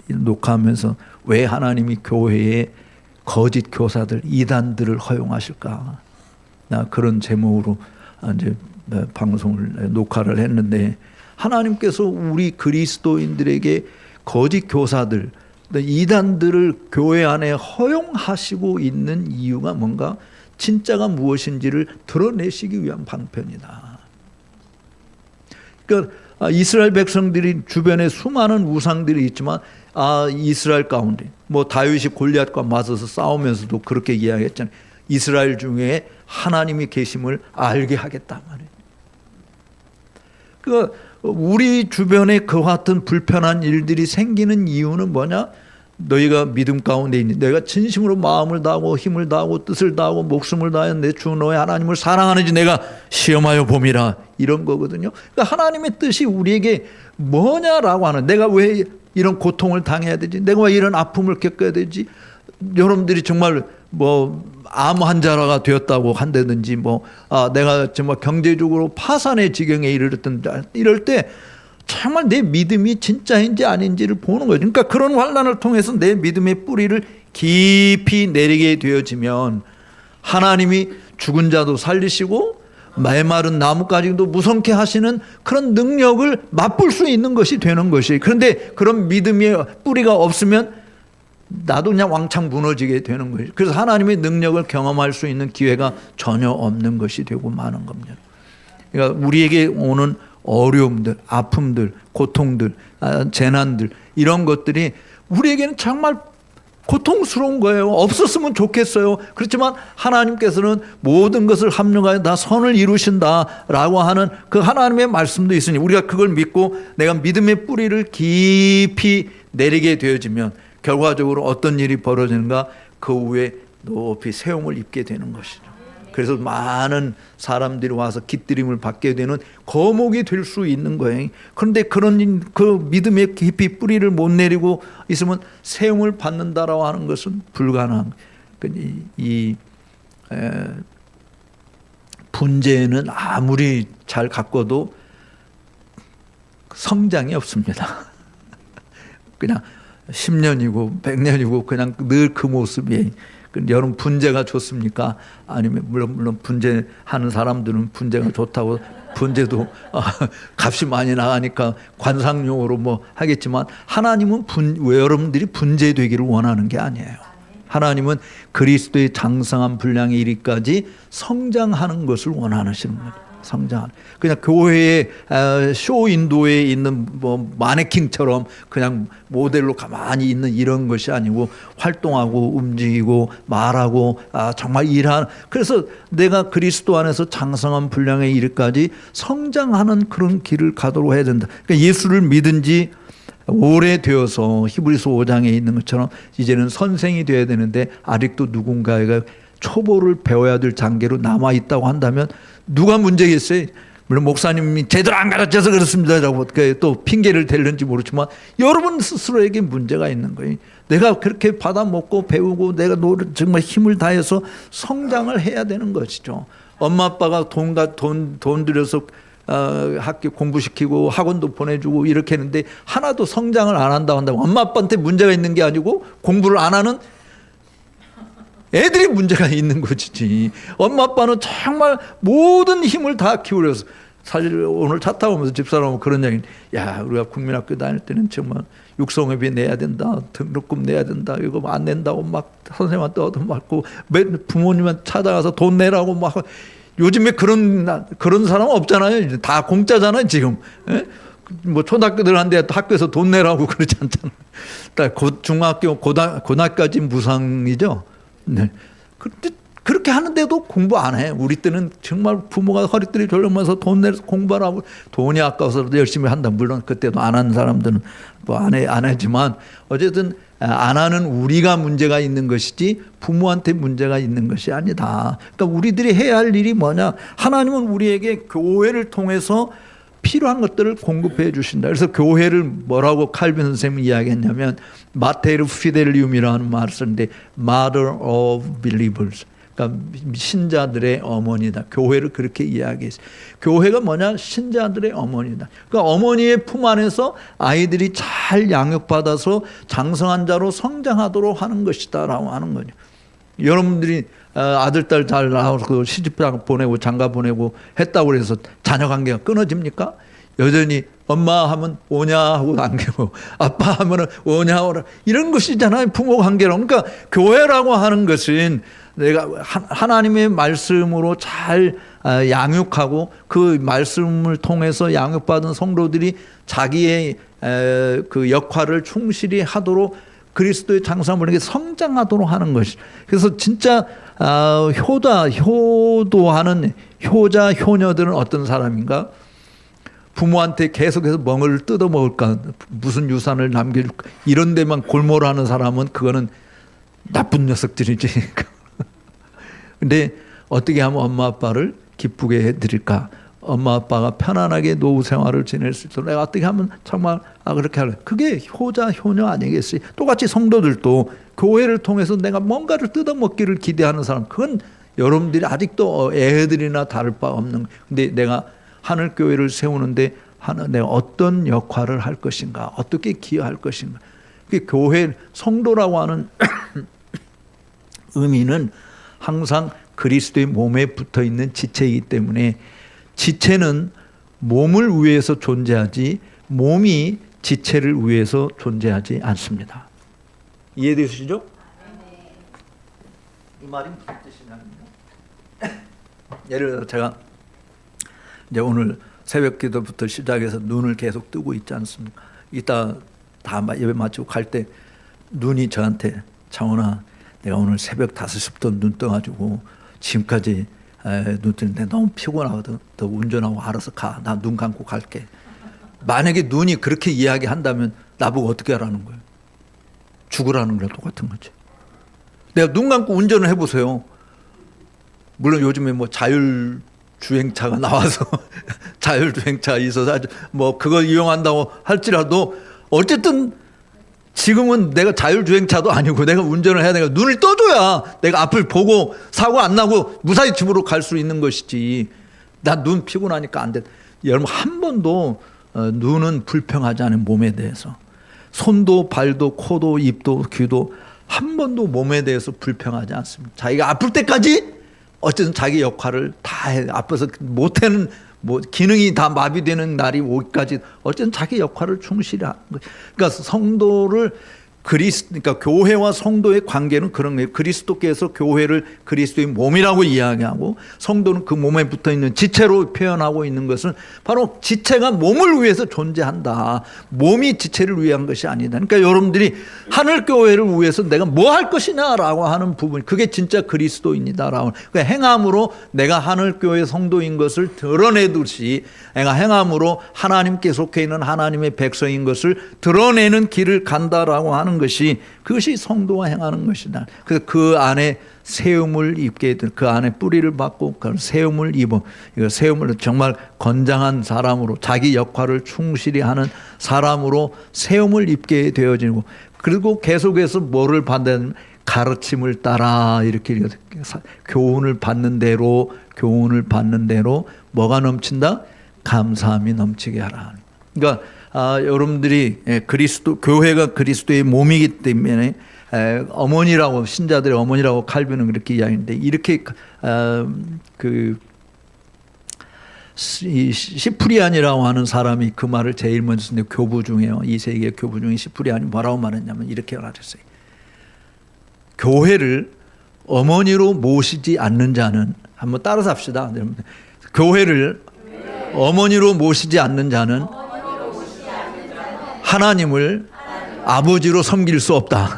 녹화하면서 왜 하나님이 교회에 거짓 교사들, 이단들을 허용하실까? 그런 제목으로 이제 방송을 녹화를 했는데 하나님께서 우리 그리스도인들에게 거짓 교사들, 이단들을 교회 안에 허용하시고 있는 이유가 뭔가? 진짜가 무엇인지를 드러내시기 위한 방편이다. 그러니까 이스라엘 백성들이 주변에 수많은 우상들이 있지만 이스라엘 가운데 뭐 다윗이 골리앗과 맞서서 싸우면서도 그렇게 이야기했잖아요. 이스라엘 중에 하나님이 계심을 알게 하겠다 말이에요. 그러니까 우리 주변에 그와 같은 불편한 일들이 생기는 이유는 뭐냐? 너희가 믿음 가운데 있니? 내가 진심으로 마음을 다하고 힘을 다하고 뜻을 다하고 목숨을 다하여 내 주 너의 하나님을 사랑하는지 내가 시험하여 봄이라, 이런 거거든요. 그러니까 하나님의 뜻이 우리에게 뭐냐라고 하는, 내가 왜 이런 고통을 당해야 되지? 내가 왜 이런 아픔을 겪어야 되지? 여러분들이 정말 뭐 암 환자가 되었다고 한다든지 내가 정말 경제적으로 파산의 지경에 이르렀던, 이럴 때 정말 내 믿음이 진짜인지 아닌지를 보는 거죠. 그러니까 그런 환난을 통해서 내 믿음의 뿌리를 깊이 내리게 되어지면 하나님이 죽은 자도 살리시고 메마른 나무까지도 무성케 하시는 그런 능력을 맛볼 수 있는 것이 되는 것이에요. 그런데 그런 믿음의 뿌리가 없으면 나도 그냥 왕창 무너지게 되는 거예요. 그래서 하나님의 능력을 경험할 수 있는 기회가 전혀 없는 것이 되고 마는 겁니다. 그러니까 우리에게 오는 어려움들, 아픔들, 고통들, 재난들, 이런 것들이 우리에게는 정말 고통스러운 거예요. 없었으면 좋겠어요. 그렇지만 하나님께서는 모든 것을 합력하여 다 선을 이루신다라고 하는 그 하나님의 말씀도 있으니 우리가 그걸 믿고 내가 믿음의 뿌리를 깊이 내리게 되어지면 결과적으로 어떤 일이 벌어지는가? 그 후에 높이 세움을 입게 되는 것이죠. 그래서 많은 사람들이 와서 깃들임을 받게 되는 거목이 될 수 있는 거예요. 그런데 그런 그 믿음의 깊이 뿌리를 못 내리고 있으면 세움을 받는다라고 하는 것은 불가능한. 이 분재는 아무리 잘 가꿔도 성장이 없습니다. 그냥 10년이고 100년이고 그냥 늘 그 모습이. 여러분 분재가 좋습니까? 아니면 물론 분재하는 사람들은 분재가 좋다고, 분재도 값이 많이 나가니까 관상용으로 뭐 하겠지만 하나님은 왜 여러분들이 분재되기를 원하는 게 아니에요. 하나님은 그리스도의 장성한 분량에 이르기까지 성장하는 것을 원하시는 거예요. 성장. 그냥 교회에 쇼인도에 있는 뭐 마네킹처럼 그냥 모델로 가만히 있는 이런 것이 아니고 활동하고 움직이고 말하고 정말 일하는, 그래서 내가 그리스도 안에서 장성한 분량에 이르기까지 성장하는 그런 길을 가도록 해야 된다. 그러니까 예수를 믿은 지 오래되어서 히브리서 5장에 있는 것처럼 이제는 선생이 되어야 되는데 아직도 누군가가 초보를 배워야 될 단계로 남아있다고 한다면 누가 문제겠어요? 물론 목사님이 제대로 안 가르쳐서 그렇습니다 라고 또 핑계를 댈는지 모르지만 여러분 스스로에게 문제가 있는 거예요. 내가 그렇게 받아먹고 배우고 내가 정말 힘을 다해서 성장을 해야 되는 것이죠. 엄마 아빠가 돈 들여서 학교 공부시키고 학원도 보내주고 이렇게 했는데 하나도 성장을 안 한다고 한다고 엄마 아빠한테 문제가 있는 게 아니고 공부를 안 하는 애들이 문제가 있는 것이지. 엄마 아빠는 정말 모든 힘을 다 키우려서, 사실 오늘 차 타고 오면서 집사람은 그런 얘기, 야 우리가 국민학교 다닐 때는 정말 육성회비 내야 된다, 등록금 내야 된다, 이거 안 낸다고 막 선생님한테 얻어맞고 부모님한테 찾아가서 돈 내라고 막. 요즘에 그런 사람 없잖아요. 다 공짜잖아요 지금. 에? 뭐 초등학교들한테 학교에서 돈 내라고 그러지 않잖아요. 중학교 고등학교까지 무상이죠. 네. 그렇게 하는데도 공부 안 해. 우리 때는 정말 부모가 허리띠를 졸라면서 돈 내서 공부하라고, 돈이 아까워서 열심히 한다. 물론 그때도 안 하는 사람들은 뭐 안 하지만 어쨌든 안 하는 우리가 문제가 있는 것이지 부모한테 문제가 있는 것이 아니다. 그러니까 우리들이 해야 할 일이 뭐냐? 하나님은 우리에게 교회를 통해서 필요한 것들을 공급해 주신다. 그래서 교회를 뭐라고 칼빈 선생님이 이야기했냐면 마테르 피델리움이라는 말을 쓰는데 Mother of Believers, 그러니까 신자들의 어머니다. 교회를 그렇게 이야기했어요. 교회가 뭐냐? 신자들의 어머니다. 그러니까 어머니의 품 안에서 아이들이 잘 양육받아서 장성한 자로 성장하도록 하는 것이다 라고 하는 거죠. 여러분들이 아들, 딸 잘 나와서 시집장 보내고 장가 보내고 했다고 해서 자녀 관계가 끊어집니까? 여전히 엄마 하면 오냐 하고 안기고 아빠 하면 오냐 오라 이런 것이잖아요. 부모 관계로. 그러니까 교회라고 하는 것은 내가 하나님의 말씀으로 잘 양육하고 그 말씀을 통해서 양육받은 성도들이 자기의 그 역할을 충실히 하도록 그리스도의 장사물에게 성장하도록 하는 것이. 그래서 진짜 효도하는 효자 효녀들은 어떤 사람인가? 부모한테 계속해서 멍을 뜯어먹을까, 무슨 유산을 남겨줄까, 이런 데만 골몰하는 사람은 그거는 나쁜 녀석들이지. 근데 어떻게 하면 엄마 아빠를 기쁘게 해드릴까, 엄마 아빠가 편안하게 노후 생활을 지낼 수 있도록 내가 어떻게 하면 정말 그렇게 할래. 그게 효자 효녀 아니겠어요? 똑같이 성도들도 교회를 통해서 내가 뭔가를 뜯어먹기를 기대하는 사람, 그건 여러분들이 아직도 애들이나 다를 바 없는. 근데 내가 하늘교회를 세우는데 내가 어떤 역할을 할 것인가, 어떻게 기여할 것인가. 그게 교회 성도라고 하는 의미는 항상 그리스도의 몸에 붙어 있는 지체이기 때문에, 지체는 몸을 위해서 존재하지 몸이 지체를 위해서 존재하지 않습니다. 이해되시죠? 이 말이 무슨 뜻이냐면요, 예를 들어 제가 이제 오늘 새벽 기도부터 시작해서 눈을 계속 뜨고 있지 않습니까? 이따 다 예배 마치고 갈 때 눈이 저한테, 창원아, 내가 오늘 새벽 5시부터 눈 떠가지고 지금까지 눈 뜨는데 너무 피곤하거든. 더 운전하고 알아서 가. 나 눈 감고 갈게. 만약에 눈이 그렇게 이야기한다면 나보고 어떻게 하라는 거예요? 죽으라는 거랑 똑같은 거지. 내가 눈 감고 운전을 해보세요. 물론 요즘에 뭐 자율주행차가 나와서 자율주행차 있어서 뭐 그걸 이용한다고 할지라도 어쨌든 지금은 내가 자율주행차도 아니고 내가 운전을 해야 되니까 눈을 떠줘야 내가 앞을 보고 사고 안 나고 무사히 집으로 갈 수 있는 것이지. 나 눈 피곤하니까 안 돼. 여러분, 한 번도 눈은 불평하지 않은 몸에 대해서, 손도 발도 코도 입도 귀도 한 번도 몸에 대해서 불평하지 않습니다. 자기가 아플 때까지 어쨌든 자기 역할을 다 해. 아파서 못하는 뭐 기능이 다 마비되는 날이 오기까지 어쨌든 자기 역할을 충실히 하는 거예요. 그러니까 성도를 그러니까 교회와 성도의 관계는 그런 거예요. 그리스도께서 교회를 그리스도의 몸이라고 이야기하고 성도는 그 몸에 붙어 있는 지체로 표현하고 있는 것은 바로 지체가 몸을 위해서 존재한다. 몸이 지체를 위한 것이 아니다. 그러니까 여러분들이 하늘교회를 위해서 내가 뭐 할 것이냐라고 하는 부분, 그게 진짜 그리스도인이다라고. 그러니까 행함으로 내가 하늘교회 성도인 것을 드러내듯이 내가 행함으로 하나님께 속해 있는 하나님의 백성인 것을 드러내는 길을 간다라고 하는 것이, 그것이 성도가 행하는 것이다. 그래서 그 안에 세움을 입게 될, 그 안에 뿌리를 받고 그 세움을 입어, 이거 세움을 정말 건장한 사람으로 자기 역할을 충실히 하는 사람으로 세움을 입게 되어지고, 그리고 계속해서 뭐를 받는, 가르침을 따라 이렇게 교훈을 받는 대로 뭐가 넘친다? 감사함이 넘치게 하라. 그러니까 여러분들이 교회가 그리스도의 몸이기 때문에 어머니라고, 신자들의 어머니라고 칼빈은 그렇게 이야기하는데, 이렇게 그 시프리안이라고 하는 사람이 그 말을 제일 먼저 쓰는데, 교부 중에요, 2세기의 교부 중에 시프리안이 뭐라고 말했냐면 이렇게 말했어요. 교회를 어머니로 모시지 않는 자는, 한번 따라서 합시다. 교회를 어머니로 모시지 않는 자는 하나님을 아버지로 섬길 수 없다.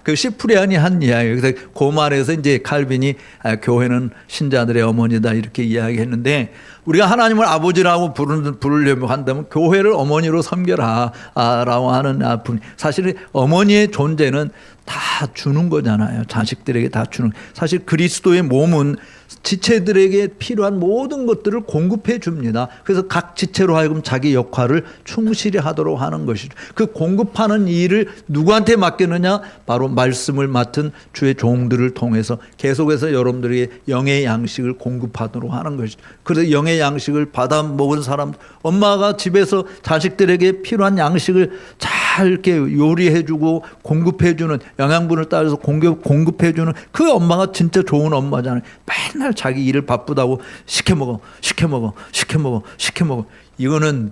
그 시프리안이 한 이야기예요. 그래서 그 말에서 이제 칼빈이 교회는 신자들의 어머니다 이렇게 이야기했는데, 우리가 하나님을 아버지라고 부르려고 한다면 교회를 어머니로 섬겨라 라고 하는 분. 사실 어머니의 존재는 다 주는 거잖아요. 자식들에게 다 주는. 사실 그리스도의 몸은 지체들에게 필요한 모든 것들을 공급해 줍니다. 그래서 각 지체로 하여금 자기 역할을 충실히 하도록 하는 것이죠. 그 공급하는 일을 누구한테 맡겼느냐? 바로 말씀을 맡은 주의 종들을 통해서 계속해서 여러분들에게 영의 양식을 공급하도록 하는 것이죠. 그래서 영의 양식을 받아 먹은 사람, 엄마가 집에서 자식들에게 필요한 양식을 잘 이렇게 요리해주고 공급해주는, 영양분을 따라서 공급해주는 그 엄마가 진짜 좋은 엄마잖아요. 맨날 자기 일을 바쁘다고 시켜먹어. 이거는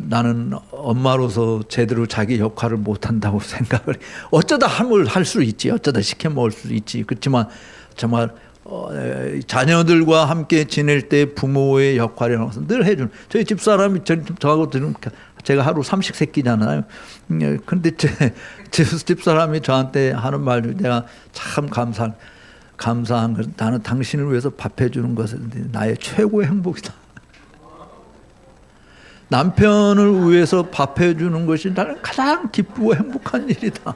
나는 엄마로서 제대로 자기 역할을 못한다고 생각을 어쩌다 함을 할 수 있지, 어쩌다 시켜 먹을 수 있지. 그렇지만 정말 자녀들과 함께 지낼 때 부모의 역할이라는 것은 늘 해주는. 저희 집사람이 저하고 들으면 제가 하루 30세끼잖아요. 근데 제 집사람이 저한테 하는 말 내가 참 감사한 것. 나는 당신을 위해서 밥 해주는 것은 나의 최고의 행복이다. 남편을 위해서 밥 해주는 것이 나는 가장 기쁘고 행복한 일이다.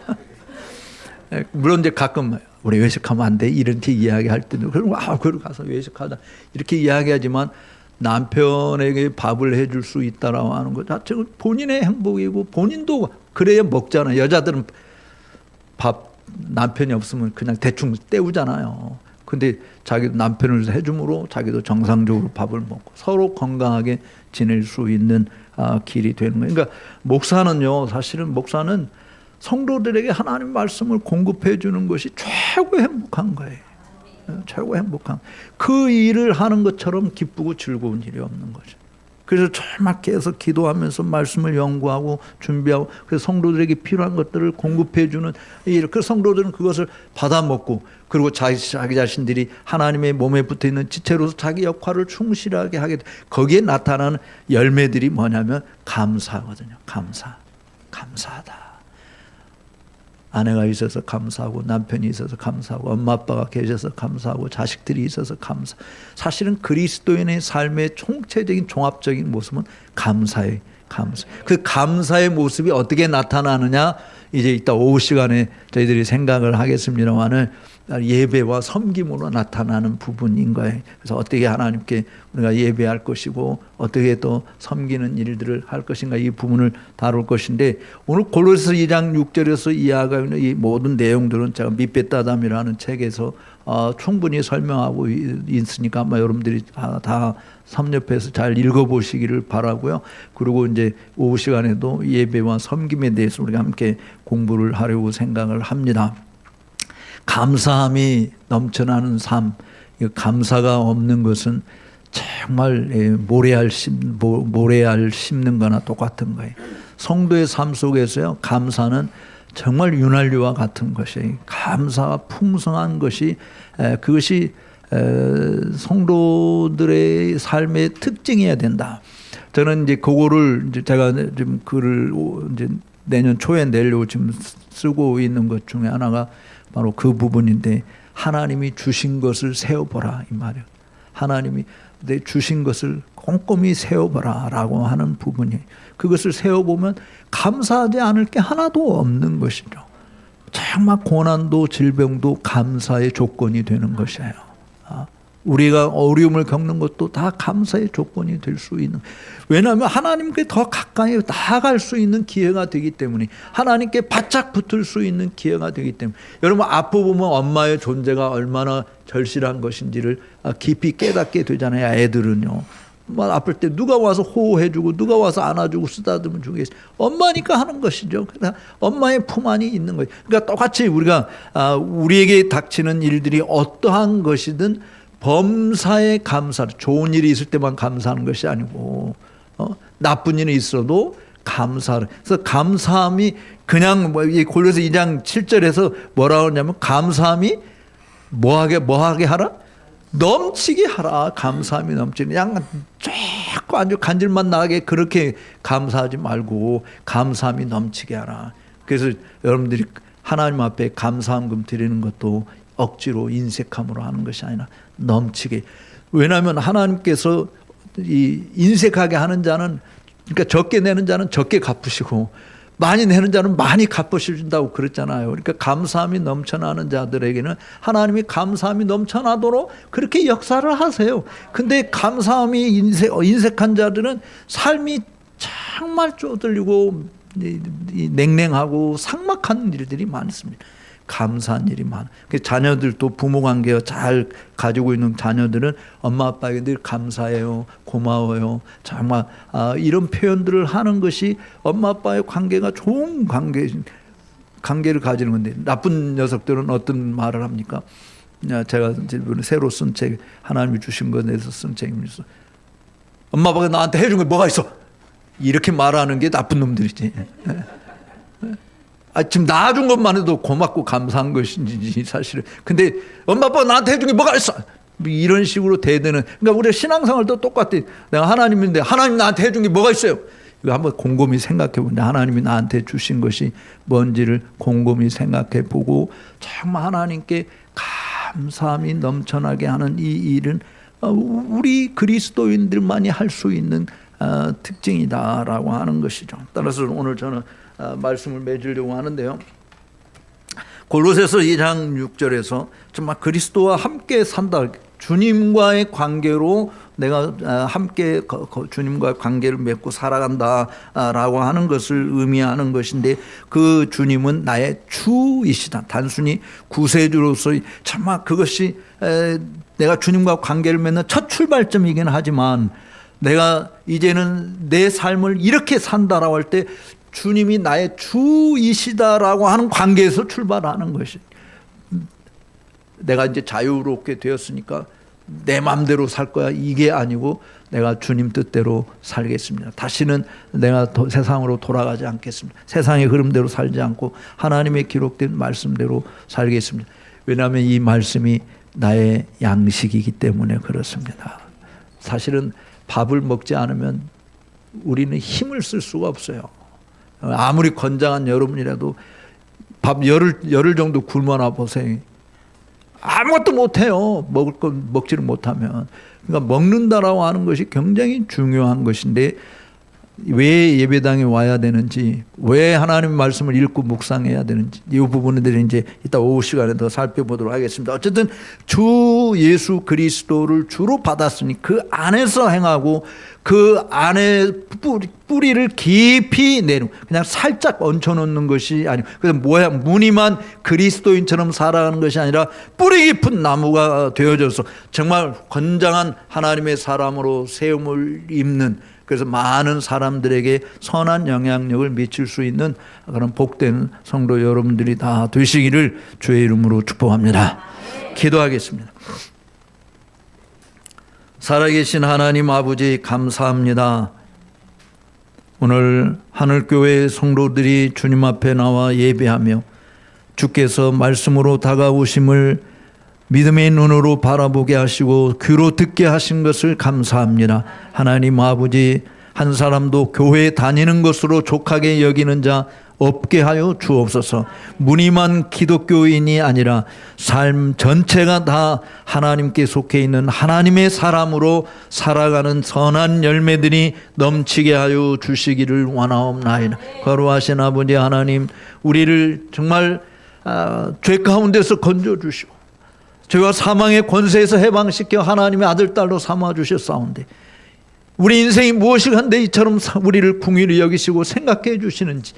물론 이제 가끔 우리 외식하면 안 돼 이렇게 이야기할 때도 그럼 그러고 가서 외식하자 이렇게 이야기하지만 남편에게 밥을 해줄 수 있다라고 하는 것 자체가 본인의 행복이고 본인도 그래야 먹잖아요. 여자들은 밥 남편이 없으면 그냥 대충 때우잖아요. 근데 자기도 남편을 해줌으로 자기도 정상적으로 밥을 먹고 서로 건강하게 지낼 수 있는 길이 되는 거예요. 그러니까 사실은 목사는 성도들에게 하나님 말씀을 공급해 주는 것이 최고 행복한 거예요. 최고 행복한. 그 일을 하는 것처럼 기쁘고 즐거운 일이 없는 거죠. 그래서 정말 계속 기도하면서 말씀을 연구하고 준비하고 그래서 성도들에게 필요한 것들을 공급해 주는 일. 그 성도들은 그것을 받아 먹고 그리고 자기 자신들이 하나님의 몸에 붙어 있는 지체로서 자기 역할을 충실하게 하게 돼. 거기에 나타나는 열매들이 뭐냐면 감사거든요. 감사하다. 아내가 있어서 감사하고 남편이 있어서 감사하고 엄마 아빠가 계셔서 감사하고 자식들이 있어서 감사. 사실은 그리스도인의 삶의 총체적인 종합적인 모습은 감사예요. 그 감사의 모습이 어떻게 나타나느냐 이제 이따 오후 시간에 저희들이 생각을 하겠습니다만은 예배와 섬김으로 나타나는 부분인 거예요. 그래서 어떻게 하나님께 우리가 예배할 것이고 어떻게 또 섬기는 일들을 할 것인가 이 부분을 다룰 것인데 오늘 골로새 2장 6절에서 이야기하는 이 모든 내용들은 제가 밑배따담이라는 책에서 충분히 설명하고 있으니까 아마 여러분들이 다 섭렵해서 잘 읽어보시기를 바라고요. 그리고 이제 오후 시간에도 예배와 섬김에 대해서 우리가 함께 공부를 하려고 생각을 합니다. 감사함이 넘쳐나는 삶, 감사가 없는 것은 정말 모래알 씹는 거나 똑같은 거예요. 성도의 삶 속에서요, 감사는 정말 윤활유와 같은 것이에요. 감사가 풍성한 것이 그것이 성도들의 삶의 특징이어야 된다. 저는 이제 그거를 이제 제가 좀 글을 이제 내년 초에 내려고 지금 쓰고 있는 것 중에 하나가 바로 그 부분인데 하나님이 주신 것을 세어보라 이 말이에요. 하나님이 내 주신 것을 꼼꼼히 세어보라 라고 하는 부분이에요. 그것을 세어보면 감사하지 않을 게 하나도 없는 것이죠. 정말 고난도 질병도 감사의 조건이 되는 것이에요. 우리가 어려움을 겪는 것도 다 감사의 조건이 될 수 있는. 왜냐하면 하나님께 더 가까이 나아갈 수 있는 기회가 되기 때문에 하나님께 바짝 붙을 수 있는 기회가 되기 때문에 여러분 앞으로 보면 엄마의 존재가 얼마나 절실한 것인지를 깊이 깨닫게 되잖아요. 애들은요. 아플 때 누가 와서 호호해주고 누가 와서 안아주고 쓰다듬어 주겠어요. 엄마니까 하는 것이죠. 그러니까 엄마의 품 안이 있는 거예요. 그러니까 똑같이 우리가 우리에게 닥치는 일들이 어떠한 것이든 범사에 감사, 좋은 일이 있을 때만 감사하는 것이 아니고 나쁜 일이 있어도 감사를. 그래서 감사함이 그냥 이 골로새 2장 7절에서 뭐라고 하냐면 감사함이 뭐하게 하라? 넘치게 하라. 감사함이 넘치게. 그냥 쫙 아주 간질맛 나게 그렇게 감사하지 말고 감사함이 넘치게 하라. 그래서 여러분들이 하나님 앞에 감사함금 드리는 것도 억지로 인색함으로 하는 것이 아니라 넘치게. 왜냐하면 하나님께서 이 인색하게 하는 자는 그러니까 적게 내는 자는 적게 갚으시고 많이 내는 자는 많이 갚으신다고 그랬잖아요. 그러니까 감사함이 넘쳐나는 자들에게는 하나님이 감사함이 넘쳐나도록 그렇게 역사를 하세요. 근데 감사함이 인색한 자들은 삶이 정말 쪼들리고 냉랭하고 삭막한 일들이 많습니다. 감사한 일이 많아. 자녀들도 부모 관계 잘 가지고 있는 자녀들은 엄마 아빠에게 늘 감사해요, 고마워요. 정말 이런 표현들을 하는 것이 엄마 아빠의 관계가 좋은 관계를 가지는 건데 나쁜 녀석들은 어떤 말을 합니까? 제가 이번에 새로 쓴 책 하나님이 주신 것에서 쓴 책입니다. 엄마 아빠가 나한테 해준 게 뭐가 있어? 이렇게 말하는 게 나쁜 놈들이지. 지금 낳아준 것만 해도 고맙고 감사한 것인지 사실은. 근데 엄마 아빠가 나한테 해준 게 뭐가 있어? 이런 식으로 대드는. 그러니까 우리가 신앙생활도 똑같아. 내가 하나님인데 하나님 나한테 해준 게 뭐가 있어요? 이거 한번 곰곰이 생각해 보는데 하나님이 나한테 주신 것이 뭔지를 곰곰이 생각해 보고 정말 하나님께 감사함이 넘쳐나게 하는 이 일은 우리 그리스도인들만이 할 수 있는 특징이다라고 하는 것이죠. 따라서 오늘 저는 말씀을 맺으려고 하는데요. 골로새서 2장 6절에서 정말 그리스도와 함께 산다. 주님과의 관계로 내가 함께 주님과 관계를 맺고 살아간다라고 하는 것을 의미하는 것인데 그 주님은 나의 주이시다. 단순히 구세주로서 정말 그것이 내가 주님과 관계를 맺는 첫 출발점이긴 하지만 내가 이제는 내 삶을 이렇게 산다라고 할 때 주님이 나의 주이시다라고 하는 관계에서 출발하는 것이. 내가 이제 자유롭게 되었으니까 내 마음대로 살 거야 이게 아니고 내가 주님 뜻대로 살겠습니다. 다시는 내가 세상으로 돌아가지 않겠습니다. 세상의 흐름대로 살지 않고 하나님의 기록된 말씀대로 살겠습니다. 왜냐하면 이 말씀이 나의 양식이기 때문에 그렇습니다. 사실은 밥을 먹지 않으면 우리는 힘을 쓸 수가 없어요. 아무리 건장한 여러분이라도 밥 열흘 정도 굶어나 보세요. 아무것도 못해요. 먹을 건 먹지를 못하면. 그러니까 먹는다라고 하는 것이 굉장히 중요한 것인데 왜 예배당에 와야 되는지, 왜 하나님의 말씀을 읽고 묵상해야 되는지 이 부분들을 이제 이따 오후 시간에 더 살펴보도록 하겠습니다. 어쨌든 주 예수 그리스도를 주로 받았으니 그 안에서 행하고 그 안에 뿌리를 깊이 내는, 그냥 살짝 얹혀놓는 것이 아니고 그래서 무늬만 그리스도인처럼 살아가는 것이 아니라 뿌리 깊은 나무가 되어져서 정말 건장한 하나님의 사람으로 세움을 입는, 그래서 많은 사람들에게 선한 영향력을 미칠 수 있는 그런 복된 성도 여러분들이 다 되시기를 주의 이름으로 축복합니다. 기도하겠습니다. 살아계신 하나님 아버지 감사합니다. 오늘 하늘교회 성도들이 주님 앞에 나와 예배하며 주께서 말씀으로 다가오심을 믿음의 눈으로 바라보게 하시고 귀로 듣게 하신 것을 감사합니다. 하나님 아버지, 한 사람도 교회에 다니는 것으로 족하게 여기는 자 없게 하여 주옵소서. 무늬만 기독교인이 아니라 삶 전체가 다 하나님께 속해 있는 하나님의 사람으로 살아가는 선한 열매들이 넘치게 하여 주시기를 원하옵나이다. 거룩하신 아버지 하나님, 우리를 정말 죄 가운데서 건져주시고 죄와 사망의 권세에서 해방시켜 하나님의 아들 딸로 삼아주셨사온데 우리 인생이 무엇이간데 이처럼 우리를 긍휼히 여기시고 생각해 주시는지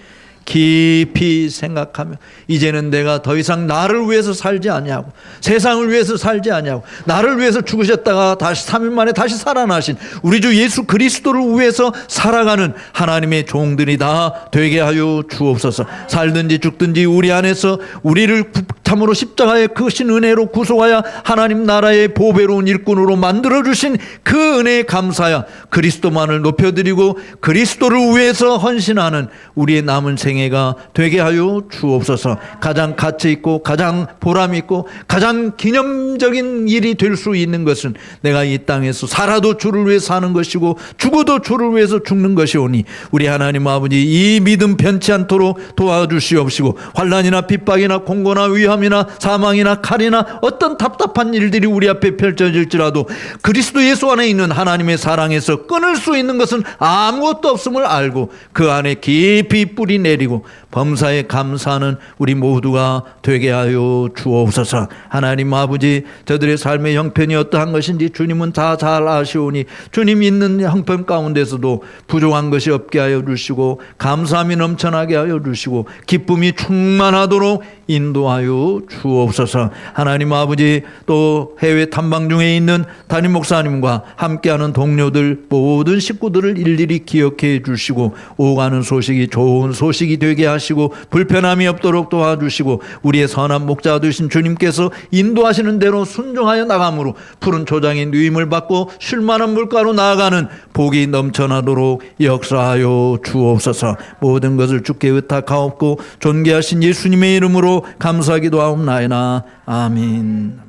깊이 생각하며 이제는 내가 더 이상 나를 위해서 살지 아니하고 세상을 위해서 살지 아니하고 나를 위해서 죽으셨다가 다시 3일 만에 다시 살아나신 우리 주 예수 그리스도를 위해서 살아가는 하나님의 종들이 다 되게 하여 주옵소서. 살든지 죽든지 우리 안에서 우리를 참으로 십자가의 크신 은혜로 구속하여 하나님 나라의 보배로운 일꾼으로 만들어주신 그 은혜에 감사하여 그리스도만을 높여드리고 그리스도를 위해서 헌신하는 우리의 남은 생애가 되게 하여 주옵소서. 가장 가치 있고 가장 보람 있고 가장 기념적인 일이 될 수 있는 것은 내가 이 땅에서 살아도 주를 위해 사는 것이고 죽어도 주를 위해서 죽는 것이오니 우리 하나님 아버지 이 믿음 변치 않도록 도와주시옵시고 환난이나 핍박이나 공고나 위험이나 사망이나 칼이나 어떤 답답한 일들이 우리 앞에 펼쳐질지라도 그리스도 예수 안에 있는 하나님의 사랑에서 끊을 수 있는 것은 아무것도 없음을 알고 그 안에 깊이 뿌리 내리고 범사에 감사하는 우리 모두가 되게 하여 주옵소서. 하나님 아버지, 저들의 삶의 형편이 어떠한 것인지 주님은 다 잘 아시오니 주님 있는 형편 가운데서도 부족한 것이 없게 하여 주시고 감사함이 넘쳐나게 하여 주시고 기쁨이 충만하도록 인도하여 주옵소서. 하나님 아버지, 또 해외 탐방 중에 있는 담임 목사님과 함께하는 동료들 모든 식구들을 일일이 기억해 주시고 오가는 소식이 좋은 소식이 소식이 되게 하시고 불편함이 없도록 도와주시고 우리의 선한 목자 되신 주님께서 인도하시는 대로 순종하여 나감으로 푸른 초장의 누임을 받고 쉴만한 물가로 나아가는 복이 넘쳐나도록 역사하여 주옵소서. 모든 것을 주께 의탁하옵고 존귀하신 예수님의 이름으로 감사하기도 하옵나이다. 아멘.